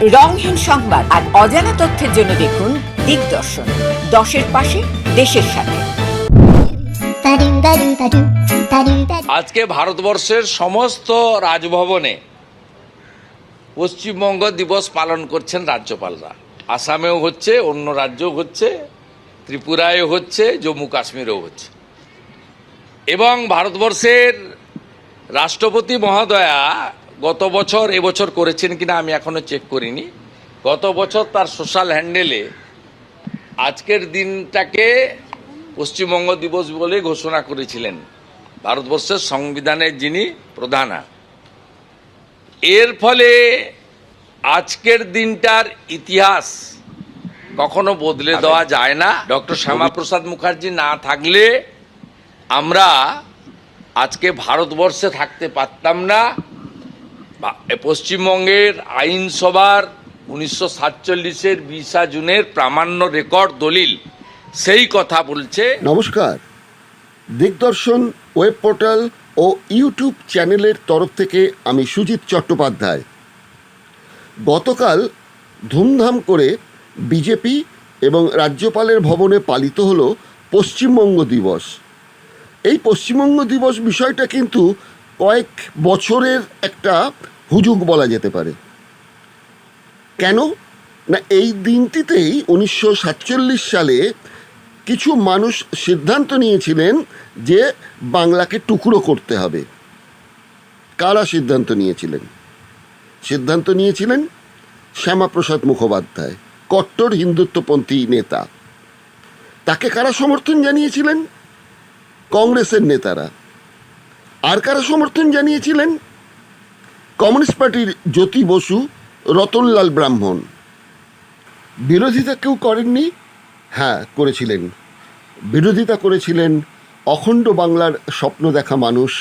রংহীন সংবাদ আর অজানা তথ্যের জন্য দেখুন দিগদর্শন, 10-এর পাশে, দেশের সাথে। আজকে ভারতবর্ষের সমস্ত রাজভবনে পশ্চিমবঙ্গ দিবস পালন করছেন রাজ্যপালরা। আসামেও হচ্ছে, অন্য রাজ্যও হচ্ছে, ত্রিপুরায়ও হচ্ছে, জম্মু কাশ্মীরেও হচ্ছে। এবং ভারতবর্ষের রাষ্ট্রপতি মহোদয়া গত বছর, এবছর করেছেন কিনা আমি এখনো চেক করিনি, গত বছর তার সোশ্যাল হ্যান্ডেলে আজকের দিনটাকে পশ্চিমবঙ্গ দিবস বলে ঘোষণা করেছিলেন, ভারতবর্ষের সংবিধানের যিনি প্রধান। এর ফলে আজকের দিনটার ইতিহাস কখনো বদলে দেওয়া যায় না। ডক্টর শ্যামাপ্রসাদ মুখার্জি না থাকলে আমরা আজকে ভারতবর্ষে থাকতে পারতাম না। পশ্চিমবঙ্গের আইনসভার 1947-এর 20 জুনের প্রামাণ্য রেকর্ড দলিল সেই কথা বলছে। নমস্কার, দিগদর্শন ওয়েব পোর্টাল ও ইউটিউব চ্যানেলের তরফ থেকে আমি সুজিত চট্টোপাধ্যায়। গতকাল ধুমধাম করে বিজেপি এবং রাজ্যপালের ভবনে পালিত হলো পশ্চিমবঙ্গ দিবস। এই পশ্চিমবঙ্গ দিবস বিষয়টা কিন্তু কয়েক বছরের একটা হুজুগ বলা যেতে পারে। কেন না, এই দিনটিতেই 1947 সালে কিছু মানুষ সিদ্ধান্ত নিয়েছিলেন যে বাংলাকে টুকরো করতে হবে। কারা সিদ্ধান্ত নিয়েছিলেন? সিদ্ধান্ত নিয়েছিলেন শ্যামাপ্রসাদ মুখোপাধ্যায়, কট্টর হিন্দুত্বপন্থী নেতা। তাকে কারা সমর্থন জানিয়েছিলেন? কংগ্রেসের নেতারা। আর কারা সমর্থন জানিয়েছিলেন? কমিউনিস্ট পার্টির জ্যোতি বসু, রতনলাল ব্রাহ্মণ। বিরোধিতা কেউ করেননি? হ্যাঁ, করেছিলেন। বিরোধিতা করেছিলেন অখণ্ড বাংলার স্বপ্ন দেখা মানুষ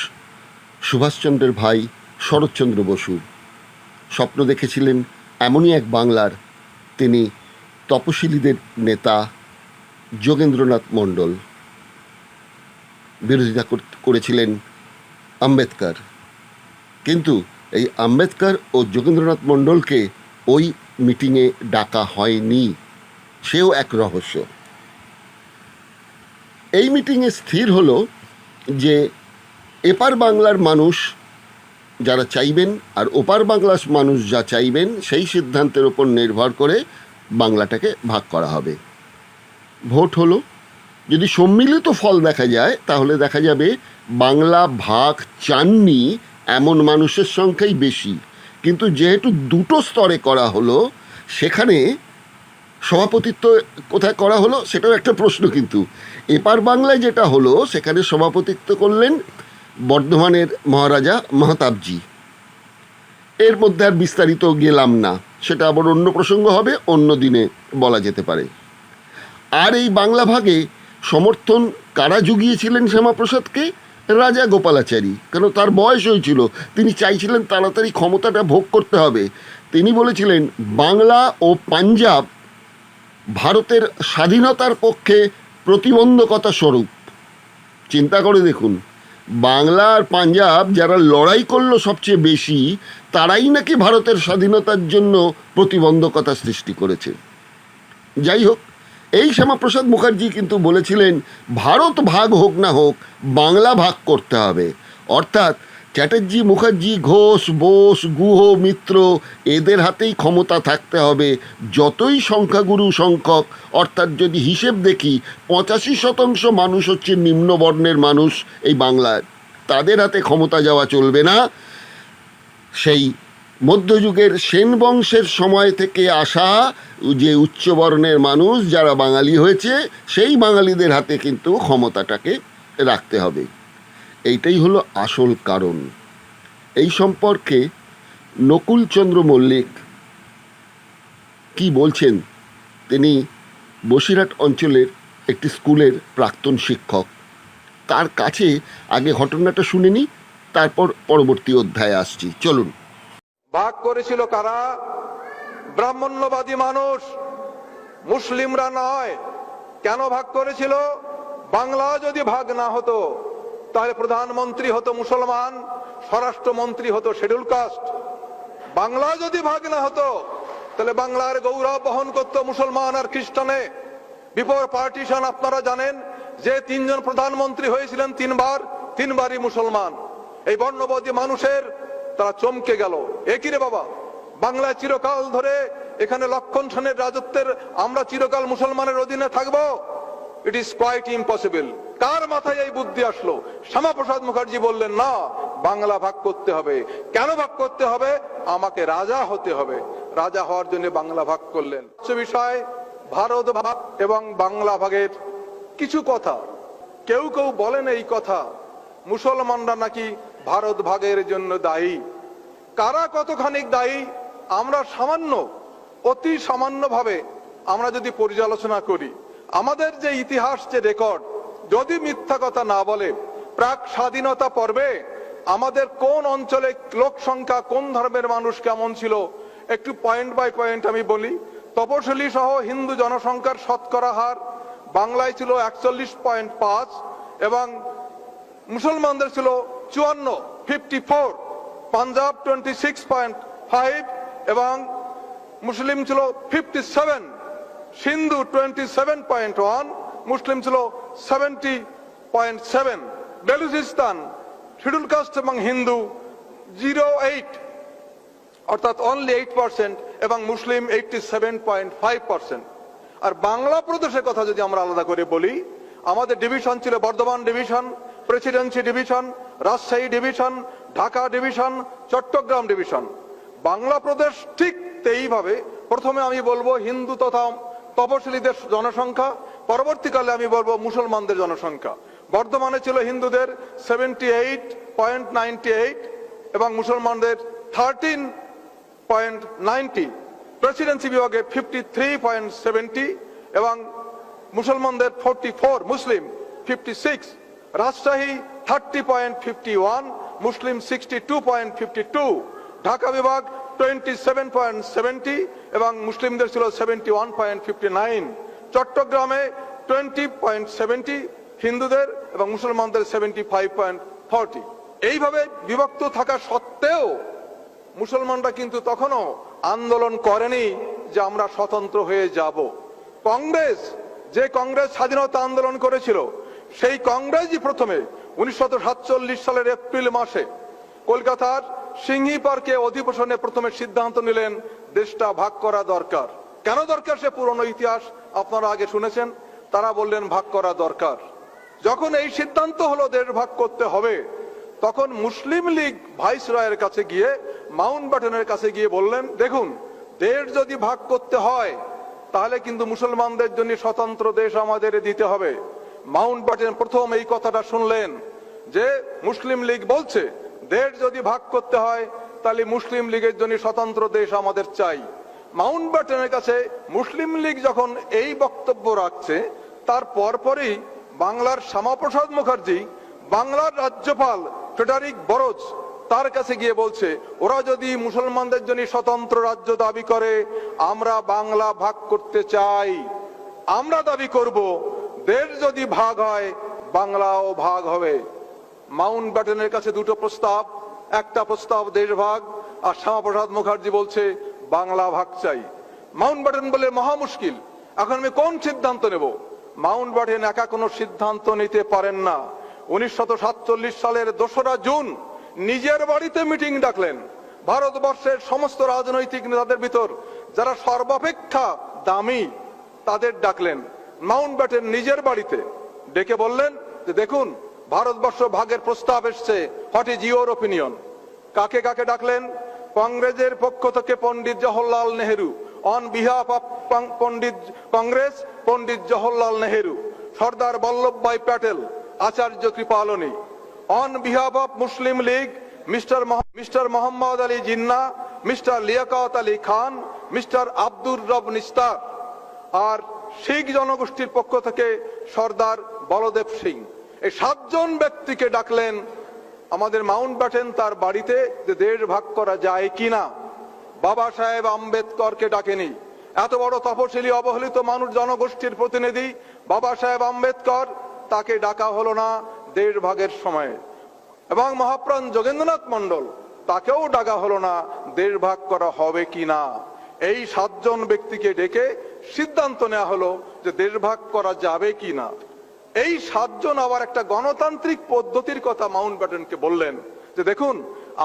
সুভাষচন্দ্রের ভাই শরৎচন্দ্র বসু। স্বপ্ন দেখেছিলেন এমনই এক বাংলার, তিনি তপশিলীদের নেতা যোগেন্দ্রনাথ মণ্ডল। বিরোধিতা করেছিলেন আম্বেদকর। কিন্তু এই আম্বেদকর ও যোগেন্দ্রনাথ মণ্ডলকে ওই মিটিংয়ে ডাকা হয়নি, সেও এক রহস্য। এই মিটিংয়ে স্থির হলো যে এপার বাংলার মানুষ যারা চাইবেন আর ওপার বাংলার মানুষ যা চাইবেন, সেই সিদ্ধান্তের ওপর নির্ভর করে বাংলাটাকে ভাগ করা হবে। ভোট হলো। যদি সম্মিলিত ফল দেখা যায় তাহলে দেখা যাবে বাংলা ভাগ চাননি এমন মানুষের সংখ্যাই বেশি। কিন্তু যেহেতু দুটো স্তরে করা হলো, সেখানে সভাপতিত্ব কোথায় করা হলো সেটাও একটা প্রশ্ন। কিন্তু এপার বাংলায় যেটা হলো, সেখানে সভাপতিত্ব করলেন বর্ধমানের মহারাজা মাহতাবজি। এর মধ্যে আর বিস্তারিত গেলাম না, সেটা আবার অন্য প্রসঙ্গ হবে, অন্য দিনে বলা যেতে পারে। আর এই বাংলা ভাগে সমর্থন কারা জুগিয়েছিলেন শ্যামাপ্রসাদকে? রাজা গোপালাচারী। কেন, তার বয়স হয়েছিল, তিনি চাইছিলেন তাড়াতাড়ি ক্ষমতাটা ভোগ করতে হবে। তিনি বলেছিলেন বাংলা ও পাঞ্জাব ভারতের স্বাধীনতার পক্ষে প্রতিবন্ধকতা স্বরূপ। চিন্তা করে দেখুন, বাংলা আর পাঞ্জাব যারা লড়াই করলো সবচেয়ে বেশি, তারাই নাকি ভারতের স্বাধীনতার জন্য প্রতিবন্ধকতা সৃষ্টি করেছে। যাই হোক, এই শ্যামাপ্রসাদ মুখার্জি কিন্তু বলেছিলেন ভারত ভাগ হোক না হোক, বাংলা ভাগ করতে হবে। অর্থাৎ চ্যাটার্জি, মুখার্জি, ঘোষ, বোস, গুহ, মিত্র এদের হাতেই ক্ষমতা থাকতে হবে। যতই সংখ্যাগুরু সংখ্যক, অর্থাৎ যদি হিসেব দেখি 85% মানুষ হচ্ছে নিম্নবর্ণের মানুষ এই বাংলায়, তাদের হাতে ক্ষমতা যাওয়া চলবে না। সেই মধ্যযুগের সেন বংশের সময় থেকে আসা যে উচ্চবর্ণের মানুষ যারা বাঙালি হয়েছে, সেই বাঙালিদের হাতে কিন্তু ক্ষমতাটাকে রাখতে হবে। এইটাই হলো আসল কারণ। এই সম্পর্কে নকুলচন্দ্র মল্লিক কি বলছেন? তিনি বসিরহাট অঞ্চলের একটি স্কুলের প্রাক্তন শিক্ষক। তার কাছে আগে ঘটনাটা শুনে নিই, তারপর পরবর্তী অধ্যায়ে আসছি। চলুন। ভাগ করেছিল কারা? ব্রাহ্মণ্যবাদী মানুষ, মুসলিমরা নয়। কেন ভাগ করেছিল? বাংলা যদি ভাগ না হতো তাহলে প্রধানমন্ত্রী হতো মুসলমান, স্বরাষ্ট্রমন্ত্রী হতো শিডিউল কাস্ট। বাংলা যদি ভাগ না হতো তাহলে বাংলার গৌরব বহন করত মুসলমান আর খ্রিস্টানে। বিফোর পার্টিশন আপনারা জানেন যে 3 জন প্রধানমন্ত্রী হয়েছিলেন, তিনবারই মুসলমান। এই বর্ণবাদী মানুষের তারা চমকে গেল, একই রে বাবা, বাংলায় চিরকাল ধরে এখানে লক্ষণ সেনের রাজত্বের আমরা চিরকাল মুসলমানের অধীনে থাকবো? It is quite impossible. কার মাথায় এই বুদ্ধি আসলো? শ্যামাপ্রসাদ মুখার্জি বললেন না, বাংলা ভাগ করতে হবে। কেন ভাগ করতে হবে? আমাকে রাজা হতে হবে। রাজা হওয়ার জন্য বাংলা ভাগ করলেন। বিষয় ভারত ভাগ এবং বাংলা ভাগের কিছু কথা, কেউ কেউ বলেন এই কথা মুসলমানরা নাকি ভারত ভাগের জন্য দায়ী। কারা কতখানি দায়ী আমরা অতি সামান্য ভাবে আমরা যদি পর্যালোচনা করি, আমাদের যে ইতিহাস, যে রেকর্ড, যদি মিথ্যা কথা না বলে, প্রাক স্বাধীনতা পর্বে আমাদের কোন অঞ্চলে লোক সংখ্যা, কোন ধর্মের মানুষ কেমন ছিল, একটু পয়েন্ট বাই পয়েন্ট আমি বলি। তপশিলি সহ হিন্দু জনসংখ্যার শতকরা হার বাংলায় ছিল 41.5 এবং মুসলমানদের ছিল 54, পাঞ্জাব 26.5 এবং মুসলিম ছিল 57, সিন্ধু 27.1, মুসলিম ছিল 70.7, বেলুচিস্তান শিডিউল কাস্ট এবং হিন্দু 08 অর্থাৎ অনলি 8% এবং মুসলিম 87.5%। আর বাংলা প্রদেশের কথা যদি আমরা আলাদা করে বলি, আমাদের ডিভিশন ছিল Bardhaman division, presidency division, Rajshahi division, Dhaka division, Chittagong division. Bangla প্রদেশ ঠিক এইভাবে প্রথমে আমি বলবো হিন্দু তথা তপশিলীদের জনসংখ্যা, পরবর্তীকালে আমি বলবো মুসলমানদের জনসংখ্যা। বর্ধমানে ছিল হিন্দুদের 78.98 এবং মুসলমানদের 13.90, প্রেসিডেন্সি বিভাগে 53.70 এবং মুসলমানদের 44, মুসলিম 56, রাজশাহী 30.51, মুসলিম 62.52, ঢাকা বিভাগ 27.70 এবং মুসলিমদের ছিল 71.59, চট্টগ্রামে 20.70 হিন্দুদের এবং মুসলমানদের 75.40। এইভাবে বিভক্ত থাকা সত্ত্বেও মুসলমানরা কিন্তু তখনও আন্দোলন করেনি যে আমরা স্বতন্ত্র হয়ে যাব। যে কংগ্রেস স্বাধীনতা আন্দোলন করেছিল, সেই কংগ্রেসই প্রথমে 1947 সালের এপ্রিল মাসে কলকাতার সিংহি পার্কে অধিবেশনে প্রথমে সিদ্ধান্ত নিলেন দেশটা ভাগ করা দরকার। কেন দরকার সে পুরনো ইতিহাস আপনারা আগে শুনেছেন। তারা বললেন ভাগ করা দরকার। যখন এই সিদ্ধান্ত হলো দেশ ভাগ করতে হবে, তখন মুসলিম লীগ ভাইসরয়ের কাছে গিয়ে, মাউন্টব্যাটেনের কাছে গিয়ে বললেন, দেখুন, দেশ যদি ভাগ করতে হয় তাহলে কিন্তু মুসলমানদের জন্য স্বতন্ত্র দেশ আমাদের দিতে হবে। মাউন্টব্যাটেন প্রথম এই কথাটা শুনলেন যে মুসলিম লীগ বলছে দেশ যদি ভাগ করতে হয় তাহলে মুসলিম লীগের জন্য স্বতন্ত্র দেশ আমাদের চাই। মাউন্টব্যাটেনের কাছে মুসলিম লীগ যখন এই বক্তব্য রাখছে, তার পরপরই বাংলার শ্যামাপ্রসাদ মুখার্জি, বাংলার রাজ্যপাল ফ্রেডারিক বরোজ, তার কাছে গিয়ে বলছে ওরা যদি মুসলমানদের জন্য স্বতন্ত্র রাজ্য দাবি করে, আমরা বাংলা ভাগ করতে চাই। আমরা দাবি করব দেশ যদি ভাগ হয় বাংলাও ভাগ হবে। মাউন্টব্যাটেনের কাছে দুটো প্রস্তাব, একটা প্রস্তাব দেশ ভাগ, আর শ্যামাপ্রসাদ মুখার্জি বলছে বাংলা ভাগ চাই। মাউন্টব্যাটেন বলে মহা মুশকিল, এখন আমি কোন সিদ্ধান্ত নেব? মাউন্টব্যাটেন একা কোনো সিদ্ধান্ত নিতে পারেন না। 1947 সালের 2রা জুন নিজের বাড়িতে মিটিং ডাকলেন। ভারতবর্ষের সমস্ত রাজনৈতিক নেতাদের ভিতর যারা সর্বাপেক্ষা দামি তাদের ডাকলেন মাউন্টব্যাটেন নিজের বাড়িতে। ডেকে বললেন যে দেখুন, ভারতবর্ষ ভাগের প্রস্তাব এসছে, হোয়াট ইজ ইউর ওপিনিয়ন? কাকে কাকে ডাকলেন? কংগ্রেসের পক্ষ থেকে Pandit Jawaharlal Nehru, on behalf of Congress Pandit Jawaharlal Nehru, Sardar Vallabhbhai Patel, Acharya Kripalani, on behalf of Muslim League mister Mohammad Ali Jinnah, mister Liaquat Ali Khan, mister Abdur Rab Nishtar, আর শিখ জনগোষ্ঠীর পক্ষ থেকে সর্দার বলদেব সিং। এই 7 জন ব্যক্তিকে ডাকলেন আমাদের মাউন্টব্যাটেন তার বাড়িতে যে দেশ ভাগ করা যায় কিনা। বাবা সাহেব আম্বেদকরকে ডাকেনি। এত বড় তপশিলি অবহেলিত মানুষ, জনগোষ্ঠীর প্রতিনিধি বাবা সাহেব আম্বেদকর, তাকে ডাকা হলো না দেশ ভাগের সময়। এবং মহাপ্রাণ যোগেন্দ্রনাথ মন্ডল, তাকেও ডাকা হলো না দেশ ভাগ করা হবে কিনা। এই 7 জন ব্যক্তিকে ডেকে সিদ্ধান্ত নেওয়া হলো যে দেশ ভাগ করা যাবে কি না। এই 7 জন আবার একটা গণতান্ত্রিক পদ্ধতির কথা মাউন্টব্যাটেনকে বললেন যে দেখুন,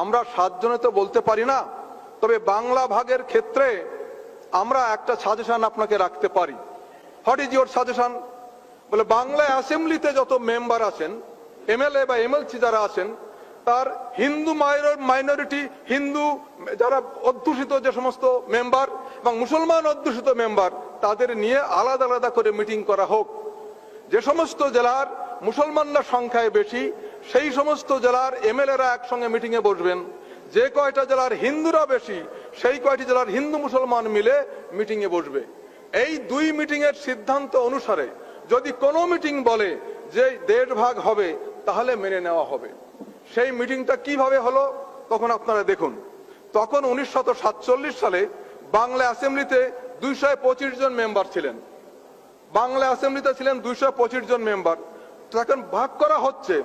আমরা 7 জনে তো বলতে পারি না, তবে বাংলা ভাগের ক্ষেত্রে আমরা একটা সাজেশন আপনাকে রাখতে পারি। What is your suggestion? বলে বাংলা অ্যাসেম্বলিতে যত মেম্বার আছেন, এমএলএ বা এমএলসি যারা আছেন, তার হিন্দু মাইনরিটি, হিন্দু যারা অধ্যুষিত যে সমস্ত মেম্বার এবং মুসলমান অধ্যুষিত মেম্বার, তাদের নিয়ে আলাদা আলাদা করে মিটিং করা হোক। যে সমস্ত জেলার মুসলমানরা সংখ্যায় বেশি, সেই সমস্ত জেলার এমএলএরা একসঙ্গে মিটিংয়ে বসবেন। যে কয়টা জেলার হিন্দুরা বেশি, সেই কয়টি জেলার হিন্দু মুসলমান মিলে মিটিংয়ে বসবে। এই 2 মিটিংয়ের সিদ্ধান্ত অনুসারে যদি কোনো মিটিং বলে যে দেশ ভাগ হবে, তাহলে মেনে নেওয়া হবে। সেই মিটিংটা কিভাবে হলো তখন আপনারা দেখুন। তখন 1947 সালে বাংলা অ্যাসেম্বলিতে 225 জন মেম্বার ছিলেন। বাংলা অ্যাসেম্বলিতে ছিলেন 225 জন মেম্বার। তখন ভাগ করা হচ্ছে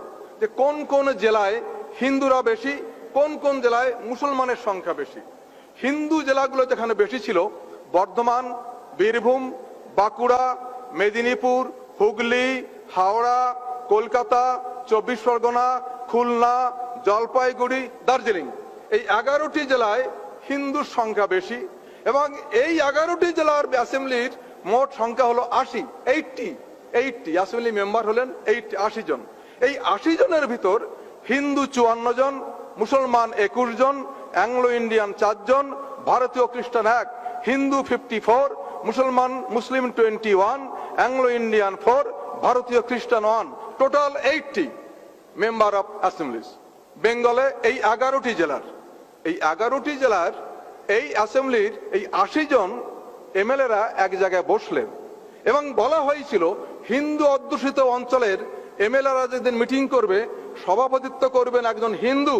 যে কোন কোন জেলায় হিন্দুরা বেশি, কোন কোন জেলায় মুসলমানের সংখ্যা বেশি। হিন্দু জেলাগুলো যেখানে বেশি ছিল, বর্ধমান, বীরভূম, বাঁকুড়া, মেদিনীপুর, হুগলি, হাওড়া, কলকাতা, 24 পরগনা, খুলনা, জলপাইগুড়ি, দার্জিলিং, এই 11টি জেলায় হিন্দুর সংখ্যা বেশি। এবং এই 11টি জেলার অ্যাসেম্বলির মোট সংখ্যা হলো 80 অ্যাসেম্বলি মেম্বার হলেন 80 জন। এই 80 জনের ভিতর হিন্দু 54 জন, মুসলমান 21 জন, অ্যাংলো ইন্ডিয়ান 4 জন, ভারতীয় খ্রিস্টান 1, হিন্দু 54, মুসলিম 21, অ্যাংলো ইন্ডিয়ান 4, ভারতীয় খ্রিস্টান 1, টোটাল 80 মেম্বার অফ অ্যাসেম্বলিজ। বেঙ্গলে এই 11টি জেলার এই অ্যাসেম্বলির এই 80 জন এমএলএরা এক জায়গায় বসলেন এবং বলা হয়েছিল হিন্দু অধ্যুষিত অঞ্চলের এমএলএরা যেদিন মিটিং করবে, সভাপতিত্ব করবেন একজন হিন্দু।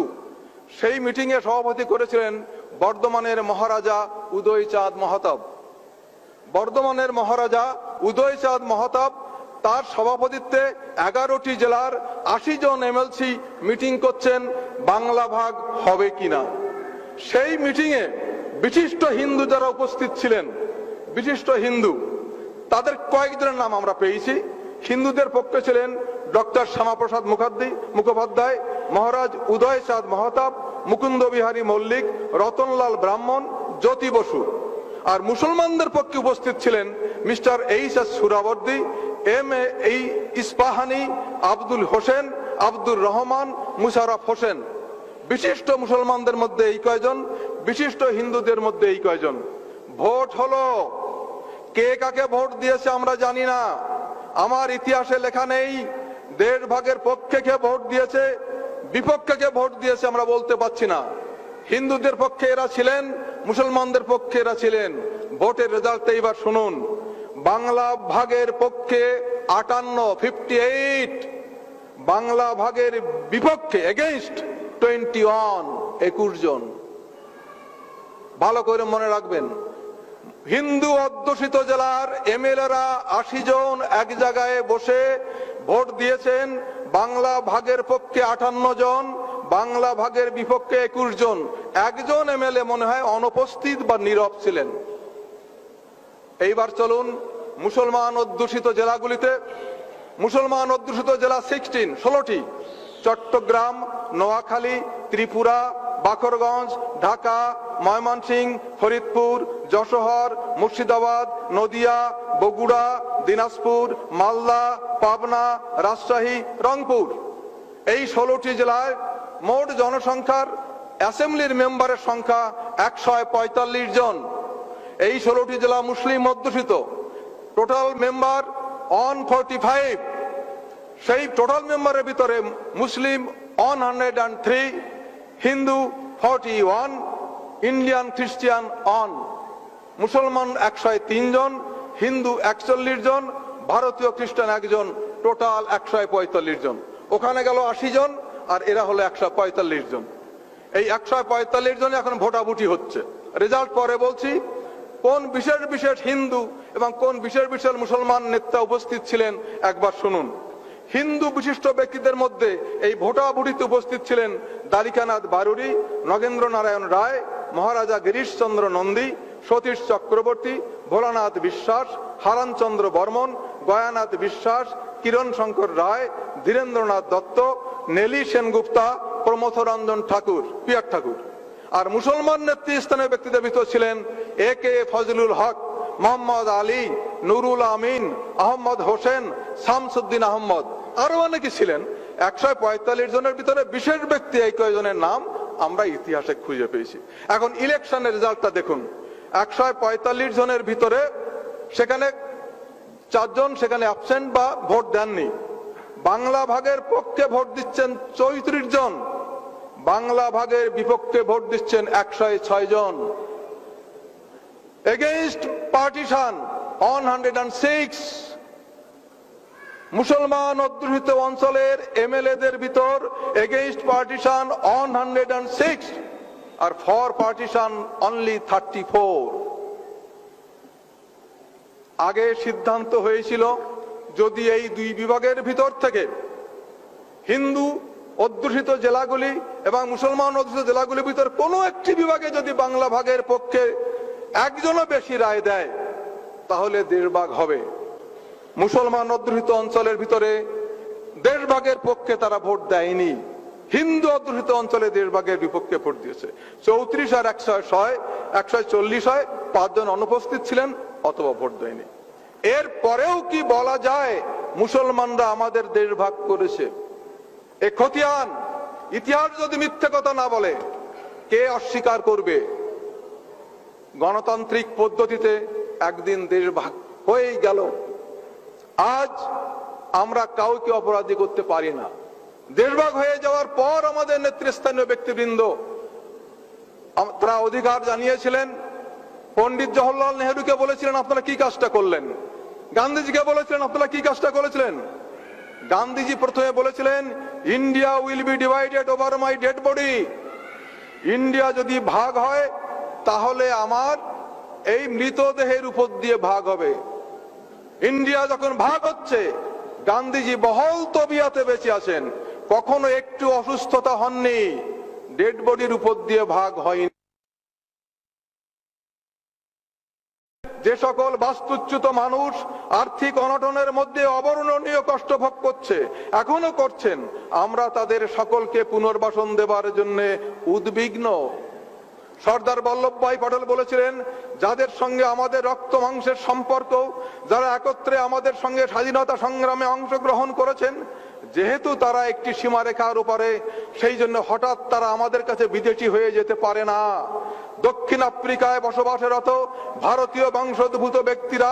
সেই মিটিংয়ে সভাপতি করেছিলেন বর্ধমানের মহারাজা উদয়চাঁদ মহতাব। বর্ধমানের মহারাজা উদয়চাঁদ মহতাব তার সভাপতিত্বে 11টি জেলার 80 জন এমএলসি মিটিং করছেন বাংলা ভাগ হবে কিনা। সেই মিটিংয়ে বিশিষ্ট হিন্দু যারা উপস্থিত ছিলেন, বিশিষ্ট হিন্দু, তাদের কয়েকজনের নাম আমরা পেয়েছি। হিন্দুদের পক্ষে ছিলেন ডক্টর শ্যামাপ্রসাদ মুখোপাধ্যায়, মহারাজ উদয়চাঁদ মহতাব, মুকুন্দ বিহারী মল্লিক, রতনলাল ব্রাহ্মণ, জ্যোতি বসু। আর মুসলমানদের পক্ষে উপস্থিত ছিলেন mister HS. Suhrawardy, M A. Ispahani, Abdul Hossain, Abdur Rahman, Musharraf Hossain. বিশিষ্ট মুসলমানদের মধ্যে এই কয়জন, বিশিষ্ট হিন্দুদের মধ্যে এই কয়জন। ভোট হলো, কে কাকে ভোট দিয়েছে আমরা জানি না, আমার ইতিহাসে লেখা নেই। দেশ ভাগের পক্ষে কে ভোট দিয়েছে, বিপক্ষে কে ভোট দিয়েছে আমরা বলতে পারছি না। হিন্দুদের পক্ষে এরা ছিলেন, মুসলমানদের পক্ষে এরা ছিলেন। ভোটের রেজাল্ট এইবার শুনুন। বাংলা ভাগের পক্ষে 58, বাংলা ভাগের বিপক্ষে এগেইনস্ট 21 জন। ভালো করে মনে রাখবেন, হিন্দু অধ্যুষিত জেলার এমএলএরা 80 জন এক জায়গায় বসে ভোট দিয়েছেন। বাংলা ভাগের পক্ষে 58 জন, বাংলা ভাগের বিপক্ষে 21 জন। একজন এমএলএ মনে হয় অনুপস্থিত বা নীরব ছিলেন। এইবার চলুন মুসলমান অধ্যুষিত জেলাগুলিতে। মুসলমান অধ্যুষিত জেলা 16টি: চট্টগ্রাম, নোয়াখালী, ত্রিপুরা, বাকরগঞ্জ, ঢাকা, ময়মনসিংহ, ফরিদপুর, যশোর, মুর্শিদাবাদ, নদিয়া, বগুড়া, দিনাজপুর, মালদা, পাবনা, রাজশাহী, রংপুর। এই 16টি জেলায় মোট জনসংখ্যার অ্যাসেম্বলির মেম্বারের সংখ্যা 145 জন। এই 16টি জেলা মুসলিম অধ্যুষিত। Total member 145। সেই টোটাল মেম্বারের ভিতরে মুসলিম 103, হিন্দু 41, ইন্ডিয়ান খ্রিস্টান 1। মুসলমান 103 জন, হিন্দু 41 জন, ভারতীয় খ্রিস্টান 1 জন, টোটাল 145 জন। ওখানে গেল 80 জন, আর এরা হলো 145 জন। এই 145 জন এখন ভোটাভুটি হচ্ছে। রেজাল্ট পরে বলছি। কোন বিশেষ বিশেষ হিন্দু এবং কোন বিশেষ বিশেষ মুসলমান নেতা উপস্থিত ছিলেন একবার শুনুন। হিন্দু বিশিষ্ট ব্যক্তিদের মধ্যে এই ভোটাভুটিতে উপস্থিত ছিলেন দ্বারিকানাথ বারুরি, নগেন্দ্র নারায়ণ রায়, মহারাজা গিরিশচন্দ্র নন্দী, সতীশ চক্রবর্তী, ভোলানাথ বিশ্বাস, হারানচন্দ্র বর্মন, গয়ানাথ বিশ্বাস, কিরণ শঙ্কর রায়, ধীরেন্দ্রনাথ দত্ত, নেলি সেনগুপ্তা, প্রমথ রঞ্জন ঠাকুর, পিয়ার ঠাকুর। আর মুসলমান নেতৃস্থানীয় ব্যক্তিদের ভিতর ছিলেন এ কে ফজলুল হক, মোহাম্মদ আলী, নুরুল আমিন, আহমদ হোসেন, শামসুদ্দিন আহমদ, আরো অনেকে ছিলেন। 145 জনের ভিতরে বিশেষ ব্যক্তি এই কয়েকজনের নাম আমরা ইতিহাসে খুঁজে পেয়েছি। এখন ইলেকশনের রেজাল্টটা দেখুন, 145 জনের ভিতরে সেখানে 4 জন সেখানে অ্যাবসেন্ট বা ভোট দেননি। বাংলা ভাগের পক্ষে ভোট দিচ্ছেন 34 জন, বাংলা ভাগের বিপক্ষে ভোট দিচ্ছেন 106 জন। Against partition 106। মুসলমান অধ্যুষিত অঞ্চলের এমএলএদের ভিতর এগেইনস্ট পার্টিশন 106 আর ফর পার্টিশন অনলি 34। আগে সিদ্ধান্ত হয়েছিল যদি এই 2 বিভাগের ভিতর থেকে হিন্দু অধ্যুষিত জেলাগুলি এবং মুসলমান অধ্যুষিত জেলাগুলির ভিতর কোনো একটি বিভাগে যদি বাংলা ভাগের পক্ষে একজনও বেশি রায় দেয় তাহলে দেশভাগ হবে। মুসলমান অধ্যুষিত অঞ্চলের ভিতরে দেশভাগের পক্ষে তারা ভোট দেয়নি, হিন্দু অধ্যুষিত অঞ্চলে দেশভাগের বিপক্ষে ভোট দিয়েছে। 34 আর 140 হয়, 5 জন অনুপস্থিত ছিলেন অথবা ভোট দেয়নি। এর পরেও কি বলা যায় মুসলমানরা আমাদের দেশ ভাগ করেছে? এ খতিয়ান ইতিহাস যদি মিথ্যে কথা না বলে কে অস্বীকার করবে? গণতান্ত্রিক পদ্ধতিতে একদিন দেশ ভাগ হয়েই গেল। আজ আমরা কাউকে অপরাধী করতে পারি না। দেশভাগ হয়ে যাওয়ার পর আমাদের নেতৃস্থানীয় ব্যক্তিবৃন্দ তারা অধিকার জানিয়েছিলেন। পণ্ডিত জওহরলাল নেহরুকে বলেছিলেন আপনারা কি কাজটা করলেন, গান্ধীজিকে বলেছিলেন আপনারা কি কাজটা করেছিলেন। গান্ধীজি প্রথমে বলেছিলেন India will be divided over my dead body. India যদি ভাগ হয় তাহলে আমার এই মৃতদেহের উপর দিয়ে ভাগ হবে। ইন্ডিয়া যখন ভাগ হচ্ছে, গান্ধীজি বহল তবিয়াতে বেঁচে আছেন, কখনো একটু অসুস্থতা হননি, ডেড বডির উপর দিয়ে ভাগ হয়নি। যে সকল বাস্তুচ্যুত মানুষ আর্থিক অনটনের মধ্যে অবর্ণনীয় কষ্ট ভোগ করছে, এখনো করছেন, আমরা তাদের সকলকে পুনর্বাসন দেবার জন্য উদ্বিগ্ন। সর্দার বল্লভভাই পটেল বলেছিলেন যাদের সঙ্গে আমাদের রক্ত মাংসের সম্পর্ক, যারা একত্রে আমাদের সঙ্গে স্বাধীনতা সংগ্রামে অংশগ্রহণ করেছেন, যেহেতু তারা একটি সীমারেখার উপরে, সেই জন্য হঠাৎ তারা আমাদের কাছে বিদেশি হয়ে যেতে পারে না। দক্ষিণ আফ্রিকায় বসবাসরত ভারতীয় বংশোদ্ভূত ব্যক্তিরা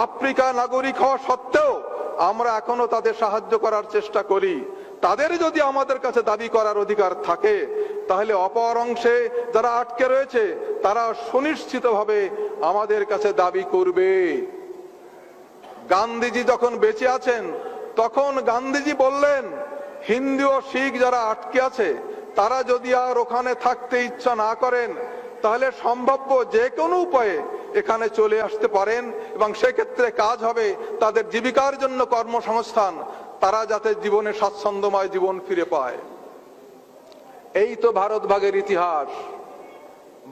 আফ্রিকা নাগরিক হওয়া সত্ত্বেও আমরা এখনো তাদের সাহায্য করার চেষ্টা করি। তাদের যদি আমাদের কাছে দাবি করার অধিকার থাকে তাহলে অপর অংশে যারা আটকে রয়েছে তারা সুনিশ্চিতভাবে আমাদের কাছে দাবি করবে। গান্ধীজি যখন বেঁচে আছেন তখন গান্ধীজি বললেন হিন্দু ও শিখ যারা আটকে আছে তারা যদি আর ওখানে থাকতে ইচ্ছা না করেন তাহলে সম্ভাব্য যে কোনো উপায়ে এখানে চলে আসতে পারেন এবং সেক্ষেত্রে কাজ হবে তাদের জীবিকার জন্য কর্মসংস্থান, তারা যাতে জীবনে স্বাচ্ছন্দ্যময় জীবন ফিরে পায়। এই তো ভারত ভাগের ইতিহাস।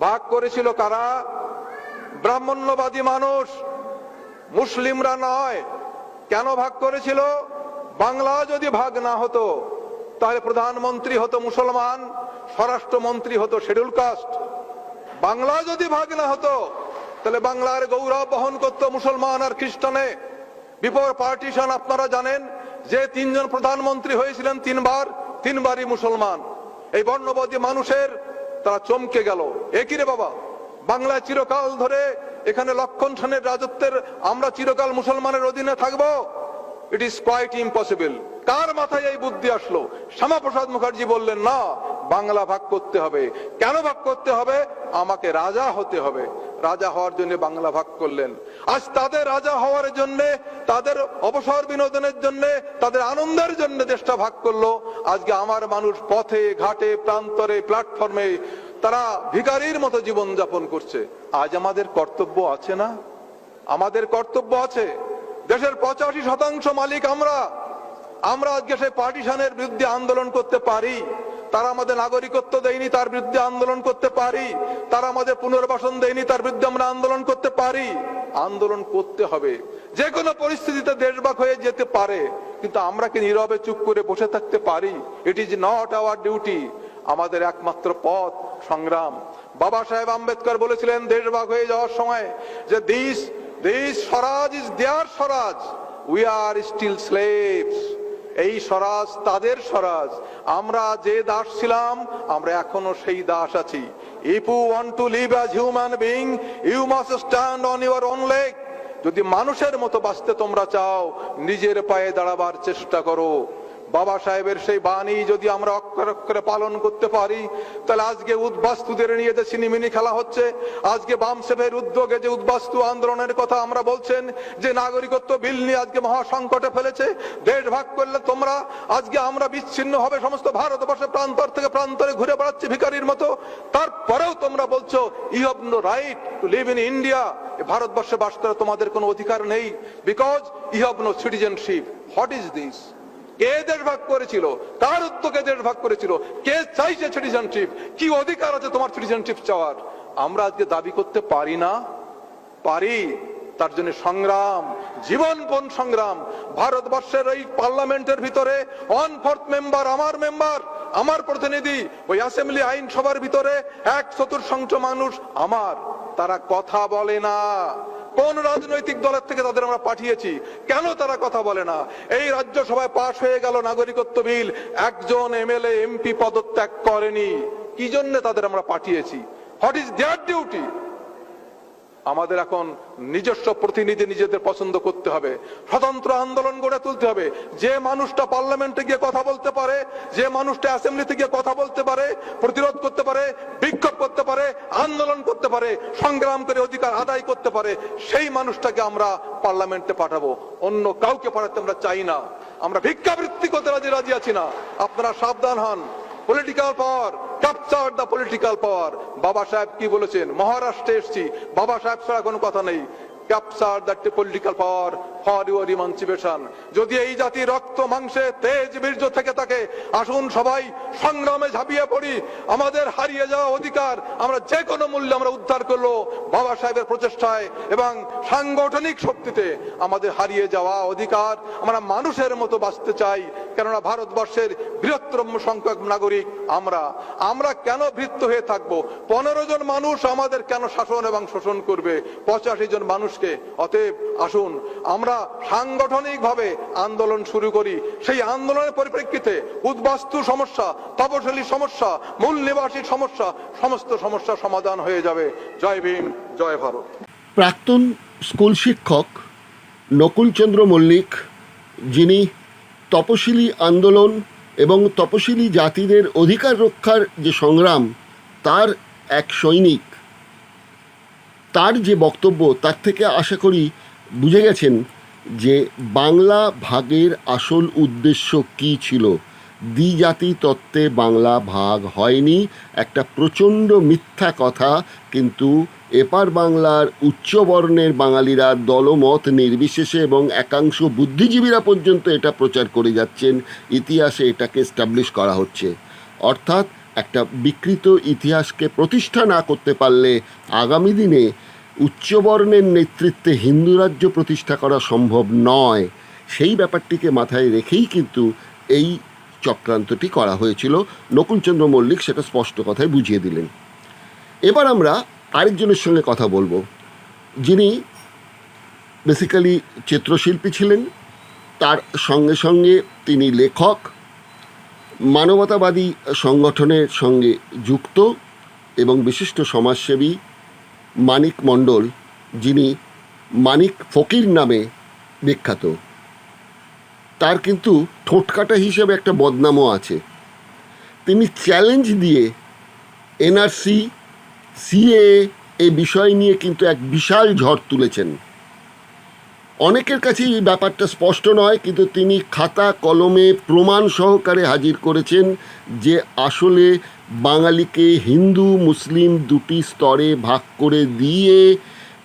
ভাগ করেছিল কারা? ব্রাহ্মণ্যবাদী মানুষ, মুসলিমরা নয়। কেন ভাগ করেছিল? বাংলা যদি ভাগ না হতো তাহলে প্রধানমন্ত্রী হতো মুসলমান, স্বরাষ্ট্রমন্ত্রী হতো শিডিউল কাস্ট। বাংলা যদি ভাগ না হতো তাহলে বাংলার গৌরব বহন করতো মুসলমান আর খ্রিস্টানে। বিফোর পার্টিশন আপনারা জানেন যে 3 জন প্রধানমন্ত্রী হয়েছিলেন, 3বারই মুসলমান। এই বর্ণবাদী মানুষের তারা চমকে গেল, একই রে বাবা, বাংলায় চিরকাল ধরে এখানে লক্ষণ সেনের রাজত্বের আমরা চিরকাল মুসলমানের অধীনে থাকবো? It is quite impossible. কার মাথায় এই বুদ্ধি আসলো? শ্যামাপ্রসাদ মুখার্জি বললেন না, বাংলা ভাগ করতে হবে। কেন ভাগ করতে হবে? আমাকে রাজা হতে হবে। রাজা হওয়ার জন্য বাংলা ভাগ করলেন। আজ তাদের রাজা হওয়ার জন্য, তাদের অবসর বিনোদনের জন্য, তাদের আনন্দের জন্য দেশটা ভাগ করলো। আজকে আমার মানুষ পথে ঘাটে প্রান্তরে প্ল্যাটফর্মে তারা ভিখারির মতো জীবন যাপন করছে। আজ আমাদের কর্তব্য আছে না? আমাদের কর্তব্য আছে। দেশের 85% মালিক আমরা। আমরা আজকে সেই পার্টিশনের বিরুদ্ধে আন্দোলন করতে পারি। তারা আমাদের নাগরিকত্ব দেয়নি, তার বিরুদ্ধে আন্দোলন করতে পারি। তারা আমাদের পুনর্বাসন দেয়নি, তার বিরুদ্ধে আমরা আন্দোলন করতে পারি। আন্দোলন করতে হবে, যে কোনো পরিস্থিতিতে দেশভাগ হয়ে যেতে পারে, কিন্তু আমরা কি নীরবে চুপ করে বসে থাকতে পারি? It is not our duty. আমাদের একমাত্র পথ সংগ্রাম। বাবা সাহেব আম্বেদকর বলেছিলেন দেশভাগ হয়ে যাওয়ার সময় যে this swaraj is their swaraj, we are still slaves. এই স্বরাজ তাদের স্বরাজ, আমরা যে দাস ছিলাম আমরা এখনো সেই দাস আছি। If you want to live as human being, you must stand on your own leg. যদি মানুষের মতো বাঁচতে তোমরা চাও, নিজের পায়ে দাঁড়াবার চেষ্টা করো। বাবা সাহেবের সেই বাণী যদি আমরা অক্ষরে অক্ষরে পালন করতে পারি, তাহলে আজকে উদ্বাস্তুদের নিয়ে যে সিনেমিনি খেলা হচ্ছে, আজকে বামসেফের উদ্যোগে যে উদ্বাস্তু আন্দোলনের কথা আমরা বলছেন, যে নাগরিকত্ব বিল নিয়ে আজকে মহা সংকটে ফেলেছে, দেশ ভাগ করলে তোমরা আজকে আমরা বিচ্ছিন্ন হবে, সমস্ত ভারতবর্ষের প্রান্তর থেকে প্রান্তরে ঘুরে বেড়াচ্ছি ভিখারির মতো, তারপরেও তোমরা বলছো you have no right to live in India. ভারতবর্ষে বাস করার তোমাদের কোনো অধিকার নেই, because you have no citizenship. What is this? কে দেশ ভাগ করেছিল? কার উদ্যোগে দেশ ভাগ করেছিল? কে চাইছে সিটিজেনশিপ? কি অধিকার আছে তোমার সিটিজেনশিপ চাওয়ার? আমরা আজকে দাবি করতে পারি না? পারি। তার জন্য সংগ্রাম, জীবনপণ সংগ্রাম। ভারতবর্ষের এই পার্লামেন্টের ভিতরে 1/4 মেম্বার, আমার প্রতিনিধি। ওই অ্যাসেম্বলি আইনসভার ভিতরে 1/4 মানুষ আমার। তারা কথা বলে না। কোন রাজনৈতিক দলের থেকে তাদের আমরা পাঠিয়েছি? কেন তারা কথা বলে না? এই রাজ্যসভায় পাশ হয়ে গেল নাগরিকত্ব বিল, একজন এমএলএ এমপি পদত্যাগ করেনি। কি জন্য তাদের আমরা পাঠিয়েছি? What is their duty? আমাদের এখন নিজস্ব প্রতিনিধি নিজেদের পছন্দ করতে হবে, স্বতন্ত্র আন্দোলন গড়ে তুলতে হবে। যে মানুষটা পার্লামেন্টে গিয়ে কথা বলতে পারে, যে মানুষটা অ্যাসেম্বলিতে গিয়ে কথা বলতে পারে, প্রতিরোধ করতে পারে, বিক্ষোভ করতে পারে, আন্দোলন করতে পারে, সংগ্রাম করে অধিকার আদায় করতে পারে, সেই মানুষটাকে আমরা পার্লামেন্টে পাঠাবো। অন্য কাউকে পাঠাতে আমরা চাই না। আমরা ভিক্ষাবৃত্তি করতে রাজি আছি না। আপনারা সাবধান হন। Political power, capture the political পাওয়ার। বাবা সাহেব কি বলেছেন? মহারাষ্ট্রে এসেছি, বাবা সাহেব ছাড়া কোনো কথা নেই। Capture the political power for your emancipation. যদি এই জাতি রক্ত মাংসে তেজ বীর্য থেকে থাকে, আসুন সবাই সংগ্রামে ঝাঁপিয়ে পড়ি। আমাদের হারিয়ে যাওয়া অধিকার আমরা যে কোনো মূল্যে আমরা উদ্ধার করলো বাবা সাহেবের প্রচেষ্টায় এবং সাংগঠনিক শক্তিতে। আমাদের হারিয়ে যাওয়া অধিকার, আমরা মানুষের মতো বাঁচতে চাই। কেননা ভারতবর্ষের বৃহত্তম সংখ্যক নাগরিক আমরা কেন ভৃত্য হয়ে থাকবো? 15 জন মানুষ আমাদের কেন শাসন এবং শোষণ করবে 85 জন মানুষকে? অতএব আসুন আমরা সাংগঠনিক ভাবে আন্দোলন শুরু করি। সেই আন্দোলনের পরিপ্রেক্ষিতে উদ্বাস্তু সমস্যা, তপশিলি সমস্যা, মূল নিবাসী সমস্যা, সমস্ত সমস্যা সমাধান হয়ে যাবে। জয় ভীম, জয় ভারত। প্রাক্তন স্কুল শিক্ষক নকুলচন্দ্র মল্লিক, যিনি তপশিলি আন্দোলন এবং তপশিলি জাতিদের অধিকার রক্ষার যে সংগ্রাম তার এক সৈনিক, তার যে বক্তব্য, তার থেকে আশা করি বুঝে গেছেন যে বাংলা ভাগের আসল উদ্দেশ্য কী ছিল। দ্বিজাতি তত্ত্বে বাংলা ভাগ হয়নি, একটা প্রচণ্ড মিথ্যা কথা। কিন্তু এপার বাংলার উচ্চবর্ণের বাঙালিরা দলমত নির্বিশেষে এবং একাংশ বুদ্ধিজীবীরা পর্যন্ত এটা প্রচার করে যাচ্ছেন। ইতিহাসে এটাকে এস্টাবলিশ করা হচ্ছে। অর্থাৎ একটা বিকৃত ইতিহাসকে প্রতিষ্ঠা না করতে পারলে আগামী দিনে উচ্চবর্ণের নেতৃত্বে হিন্দু রাজ্য প্রতিষ্ঠা করা সম্ভব নয়। সেই ব্যাপারটিকে মাথায় রেখেই কিন্তু এই চক্রান্তটি করা হয়েছিল। নকুলচন্দ্র মল্লিক সেটা স্পষ্ট কথায় বুঝিয়ে দিলেন। এবার আমরা আরেকজনের সঙ্গে কথা বলবো, যিনি বেসিক্যালি চিত্রশিল্পী ছিলেন, তার সঙ্গে সঙ্গে তিনি লেখক, মানবতাবাদী সংগঠনের সঙ্গে যুক্ত এবং বিশিষ্ট সমাজসেবী মানিক মণ্ডল, যিনি মানিক ফকির নামে বিখ্যাত। তার কিন্তু ঠোঁটকাটা হিসেবে একটা বদনামও আছে। তিনি চ্যালেঞ্জ দিয়ে এনআরসি, সিএএ এই বিষয় নিয়ে কিন্তু এক বিশাল ঝড় তুলেছেন। অনেকের কাছে এই ব্যাপারটা স্পষ্ট নয়, কিন্তু তিনি খাতা কলমে প্রমাণ সহকারে হাজির করেছেন যে আসলে বাঙালিকে হিন্দু মুসলিম দুটি স্তরে ভাগ করে দিয়ে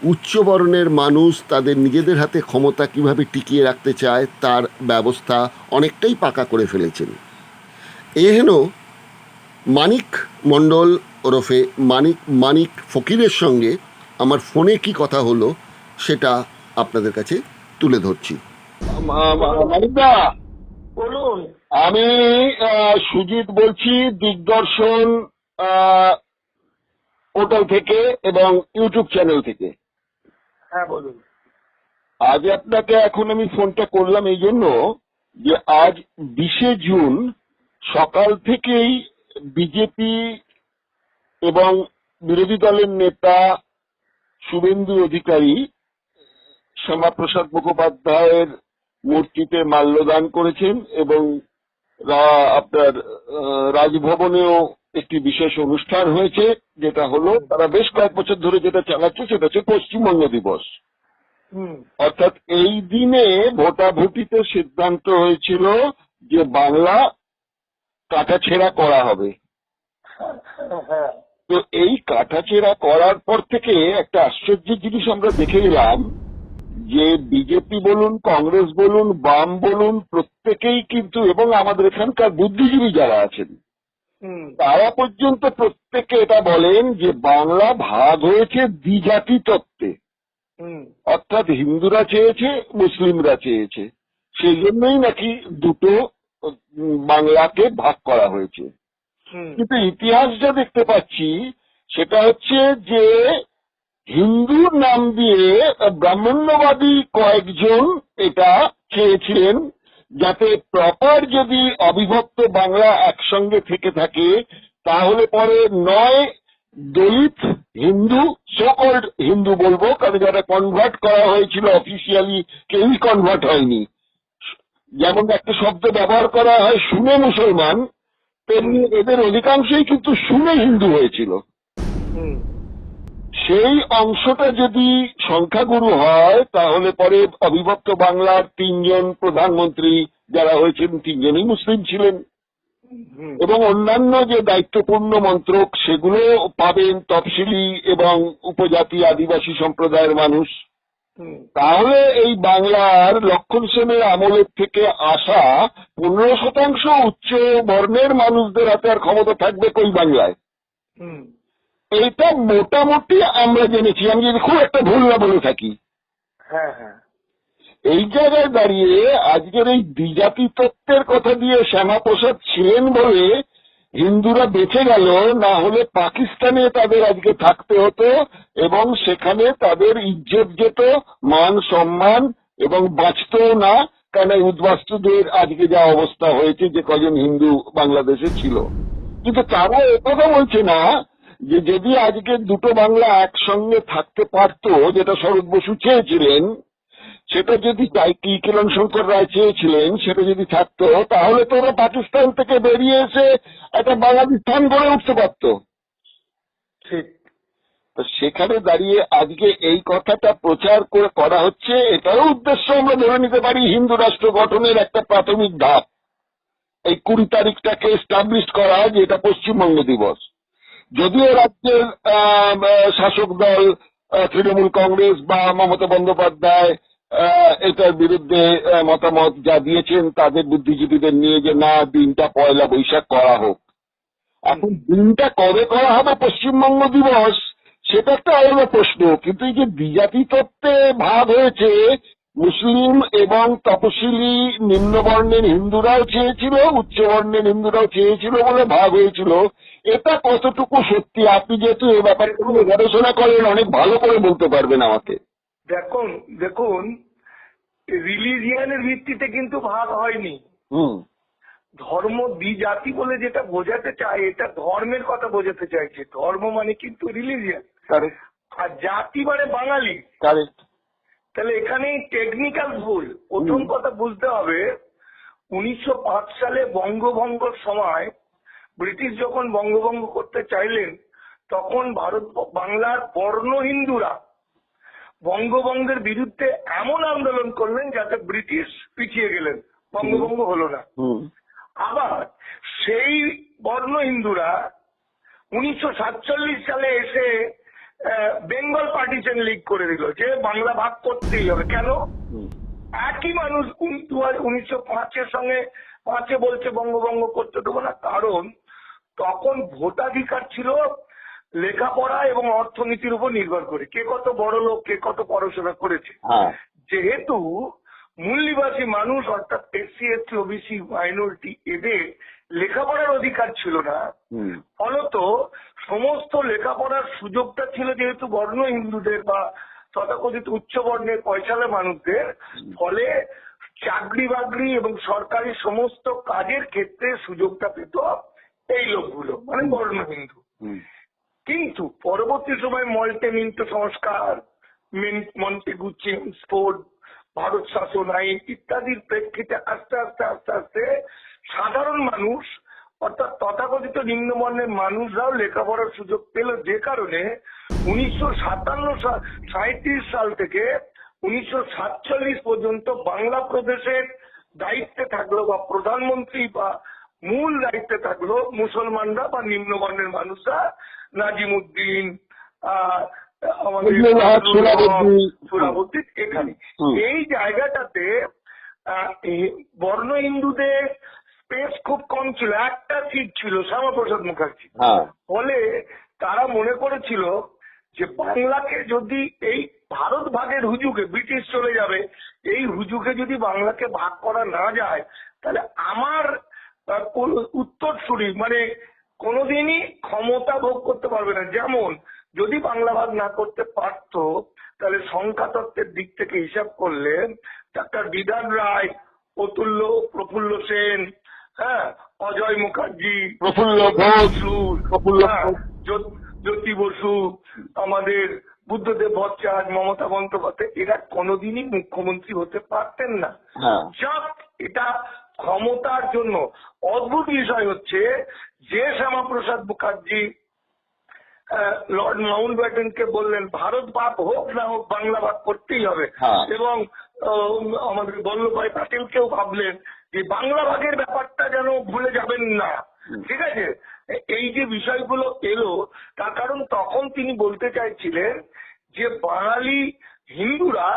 উচ্চবর্ণের মানুষ তাদের নিজেদের হাতে ক্ষমতা কিভাবে টিকিয়ে রাখতে চায় তার ব্যবস্থা অনেকটাই পাকা করে ফেলেছেন। এহেন মানিক মণ্ডল ওরফে মানিক ফকিরের সঙ্গে আমার ফোনে কি কথা হলো সেটা আপনাদের কাছে তুলে ধরছি। মানিকদা, বলুন। আমি সুজিত বলছি দিগদর্শন পোর্টাল থেকে এবং ইউটিউব চ্যানেল থেকে। হ্যাঁ বলুন। আজ আপনাকে এখন আমি ফোনটা করলাম এই জন্য যে আজ 20শে জুন সকাল থেকেই বিজেপি এবং বিরোধী দলের নেতা শুভেন্দু অধিকারী শ্যামাপ্রসাদ মুখোপাধ্যায়ের মূর্তিতে মাল্যদান করেছেন এবং আপনার রাজভবনেও একটি বিশেষ অনুষ্ঠান হয়েছে, যেটা হলো তারা বেশ কয়েক বছর ধরে যেটা চালাচ্ছে সেটা হচ্ছে পশ্চিমবঙ্গ দিবস। অর্থাৎ এই দিনে ভোটাভুটিতে সিদ্ধান্ত হয়েছিল যে বাংলা কাটাছেঁড়া করা হবে। তো এই কাটাছেঁড়া করার পর থেকে একটা আশ্চর্যের জিনিস আমরা দেখে এলাম যে বিজেপি বলুন, কংগ্রেস বলুন, বাম বলুন, প্রত্যেকেই কিন্তু, এবং আমাদের এখানকার বুদ্ধিজীবী যারা আছেন তারা পর্যন্ত প্রত্যেকে এটা বলেন যে বাংলা ভাগ হয়েছে দ্বিজাতি তত্ত্বে। অর্থাৎ হিন্দুরা চেয়েছে, মুসলিমরা চেয়েছে, সেই জন্যই নাকি দুটো বাংলাকে ভাগ করা হয়েছে। কিন্তু ইতিহাস যা দেখতে পাচ্ছি সেটা হচ্ছে যে হিন্দুর নাম দিয়ে ব্রাহ্মণ্যবাদী কয়েকজন এটা চেয়েছিলেন যাতে প্রপার যদি অবিভক্ত বাংলা একসঙ্গে থেকে থাকে তাহলে পরে নয় দলিত হিন্দু, সোকল্ড হিন্দু বলবো, কারণ যারা কনভার্ট করা হয়েছিল অফিসিয়ালি কেউই কনভার্ট হয়নি। যেমন একটা শব্দ ব্যবহার করা হয় শুনে মুসলমান, তেমনি এদের অধিকাংশই কিন্তু শুনে হিন্দু হয়েছিল। সেই অংশটা যদি সংখ্যাগুরু হয় তাহলে পরে অবিভক্ত বাংলার 3জন প্রধানমন্ত্রী যারা হয়েছেন 3জনই মুসলিম ছিলেন, এবং অন্যান্য যে দায়িত্বপূর্ণ মন্ত্রক সেগুলো পাবেন তফসিলি এবং উপজাতি আদিবাসী সম্প্রদায়ের মানুষ। তাহলে এই বাংলার লক্ষণ সেনের আমলের থেকে আসা 15% উচ্চ বর্ণের মানুষদের হাতে আর ক্ষমতা থাকবে কই বাংলায়। এইটা মোটামুটি আমরা জেনেছি, আমি যদি খুব একটা ভুল না বলে থাকি। এই জায়গায় দাঁড়িয়ে আজকের এই দ্বিজাতি তত্ত্বের কথা দিয়ে শ্যামাপ্রসাদ ছিলেন বলে হিন্দুরা বেঁচে গেল, না হলে পাকিস্তানে তাদের আজকে থাকতে হতো এবং সেখানে তাদের ইজ্জত যেত, মান সম্মান, এবং বাঁচতেও না, কারণ উদ্বাস্তুদের আজকে যা অবস্থা হয়েছে যে কজন হিন্দু বাংলাদেশে ছিল। কিন্তু তারা একথা বলছে না যে যদি আজকে দুটো বাংলা একসঙ্গে থাকতে পারত, যেটা শরৎ বসু চেয়েছিলেন, সেটা যদি কিরণ শঙ্কর রায় চেয়েছিলেন, সেটা যদি থাকতো তাহলে তো ওরা পাকিস্তান থেকে বেরিয়ে এসে একটা বাংলাদেশ গড়ে উঠতে পারত। ঠিক। তো সেখানে দাঁড়িয়ে আজকে এই কথাটা প্রচার করা হচ্ছে, এটারও উদ্দেশ্য আমরা ধরে নিতে পারি হিন্দু রাষ্ট্র গঠনের একটা প্রাথমিক ধাপ, এই 20 তারিখটাকে এস্টাবলিশ করা যে এটা পশ্চিমবঙ্গ দিবস। যদিও রাজ্যের শাসক দল তৃণমূল কংগ্রেস বা মমতা বন্দ্যোপাধ্যায় এটার বিরুদ্ধে মতামত যা দিয়েছেন তাদের বুদ্ধিজীবীদের নিয়ে যে না, দিনটা 1 বৈশাখ করা হোক। এখন দিনটা কবে করা হবে পশ্চিমবঙ্গ দিবস সেটা একটা আলাদা প্রশ্ন, কিন্তু এই যে দ্বিজাতি তত্ত্বে ভাগ হয়েছে, মুসলিম এবং তপশিলি নিম্নবর্ণের হিন্দুরাও চেয়েছিল, উচ্চবর্ণের হিন্দুরাও চেয়েছিল বলে ভাগ হয়েছিল, এটা কতটুকু সত্যি? আপনি যেহেতু এ ব্যাপারে গবেষণা করেন, অনেক ভালো করে বলতে পারবেন আমাকে। দেখুন রিলিজিয়ানের ভিত্তিতে কিন্তু ভাগ হয়নি। ধর্ম দ্বিজাতি বলে যেটা বোঝাতে চায়, এটা ধর্মের কথা বোঝাতে চাইছে। ধর্ম মানে কিন্তু রিলিজিয়ান, আর জাতি মানে বাঙালি। তাহলে এখানে টেকনিক্যাল ভুল। প্রথম কথা বুঝতে হবে, 1905 সালে বঙ্গভঙ্গর সময় ব্রিটিশ যখন বঙ্গভঙ্গ করতে চাইলেন, তখন বাংলার বর্ণ হিন্দুরা বঙ্গভঙ্গের বিরুদ্ধে এমন আন্দোলন করলেন যাতে ব্রিটিশ পিছিয়ে গেলেন, বঙ্গভঙ্গ হলো না। আবার সেই বর্ণ হিন্দুরা 1947 সালে এসে বেঙ্গল পার্টিশন লিগ করে দিল যে বাংলা ভাগ করতেই হবে। কেন? একই মানুষ 1905-এর সঙ্গে 5-এ বলছে বঙ্গভঙ্গ করতে দেবো না, কারণ তখন ভোটাধিকার ছিল লেখাপড়া এবং অর্থনীতির উপর নির্ভর করে, কে কত বড় লোক, কে কত পড়াশোনা করেছে। যেহেতু মূল নিবাসী মানুষ অর্থাৎ SC ST OBC মাইনরিটি এদের লেখাপড়ার অধিকার ছিল না, ফলত সমস্ত লেখাপড়ার সুযোগটা ছিল যেহেতু বর্ণ হিন্দুদের বা তথাকথিত উচ্চ বর্ণের পয়সালা মানুষদের, ফলে চাকরি বাকরি এবং সরকারি সমস্ত কাজের ক্ষেত্রে সুযোগটা পেত এই লোকগুলো, মানে বর্ণ হিন্দু। কিন্তু পরবর্তী সময় মল্টেমিন্টো সংস্কার, মন্টেগু চেমসফোর্ড, ভারত শাসন আইন ইত্যাদির প্রেক্ষিতে আস্তে আস্তে আস্তে আস্তে সাধারণ মানুষ অর্থাৎ তথাকথিত নিম্নবর্ণের মানুষরাও লেখাপড়ার সুযোগ পেল, যে কারণে 1937 সাল থেকে 1947 পর্যন্ত বাংলা প্রদেশের দায়িত্বে থাকলো বা প্রধানমন্ত্রী বা মূল দায়িত্বে থাকলো মুসলমানরা বা নিম্নবর্ণের মানুষরা, নাজিমুদ্দিন, আমাদের সুরাবুদ্দিন, এখানে এই জায়গাটাতে বর্ণ হিন্দুদের স্পেস খুব কম ছিল, একটা সিট ছিল শ্যামাপ্রসাদ মুখার্জি। ফলে তারা মনে করেছিল যে বাংলাকে যদি এই ভারত ভাগের হুজুগে, ব্রিটিশ চলে যাবে, এই হুজুগে যদি বাংলাকে ভাগ করা না যায় তাহলে আমার উত্তরসূরি মানে কোনোদিনই ক্ষমতা ভোগ করতে পারবে না। যেমন যদি বাংলা ভাগ না করতে পারত তাহলে সংখ্যাতত্ত্বের দিক থেকে হিসাব করলে ডাক্তার বিধান রায়, প্রফুল্ল সেন, অজয় মুখার্জি, প্রফুল্ল ঘোষ, জ্যোতি বসু, আমাদের বুদ্ধদেব ভট্টাচার্য, মমতা বন্দ্যোপাধ্যায়, এরা কোনোদিনই মুখ্যমন্ত্রী হতে পারতেন না। জাস্ট এটা ক্ষমতার জন্য। অদ্ভুত বিষয় হচ্ছে যে শ্যামাপ্রসাদ মুখার্জি লর্ড মাউন্টব্যাটেনকে বললেন ভারত ভাগ হোক না হোক বাংলা ভাগ করতেই হবে, এবং আমাদের বল্লভভাই প্যাটেলকেও ভাবলেন যে বাংলা ভাগের ব্যাপারটা যেন ভুলে যাবেন না, ঠিক আছে। এই যে বিষয়গুলো এলো তার কারণ তখন তিনি বলতে চাইছিলেন যে বাঙালি হিন্দুরা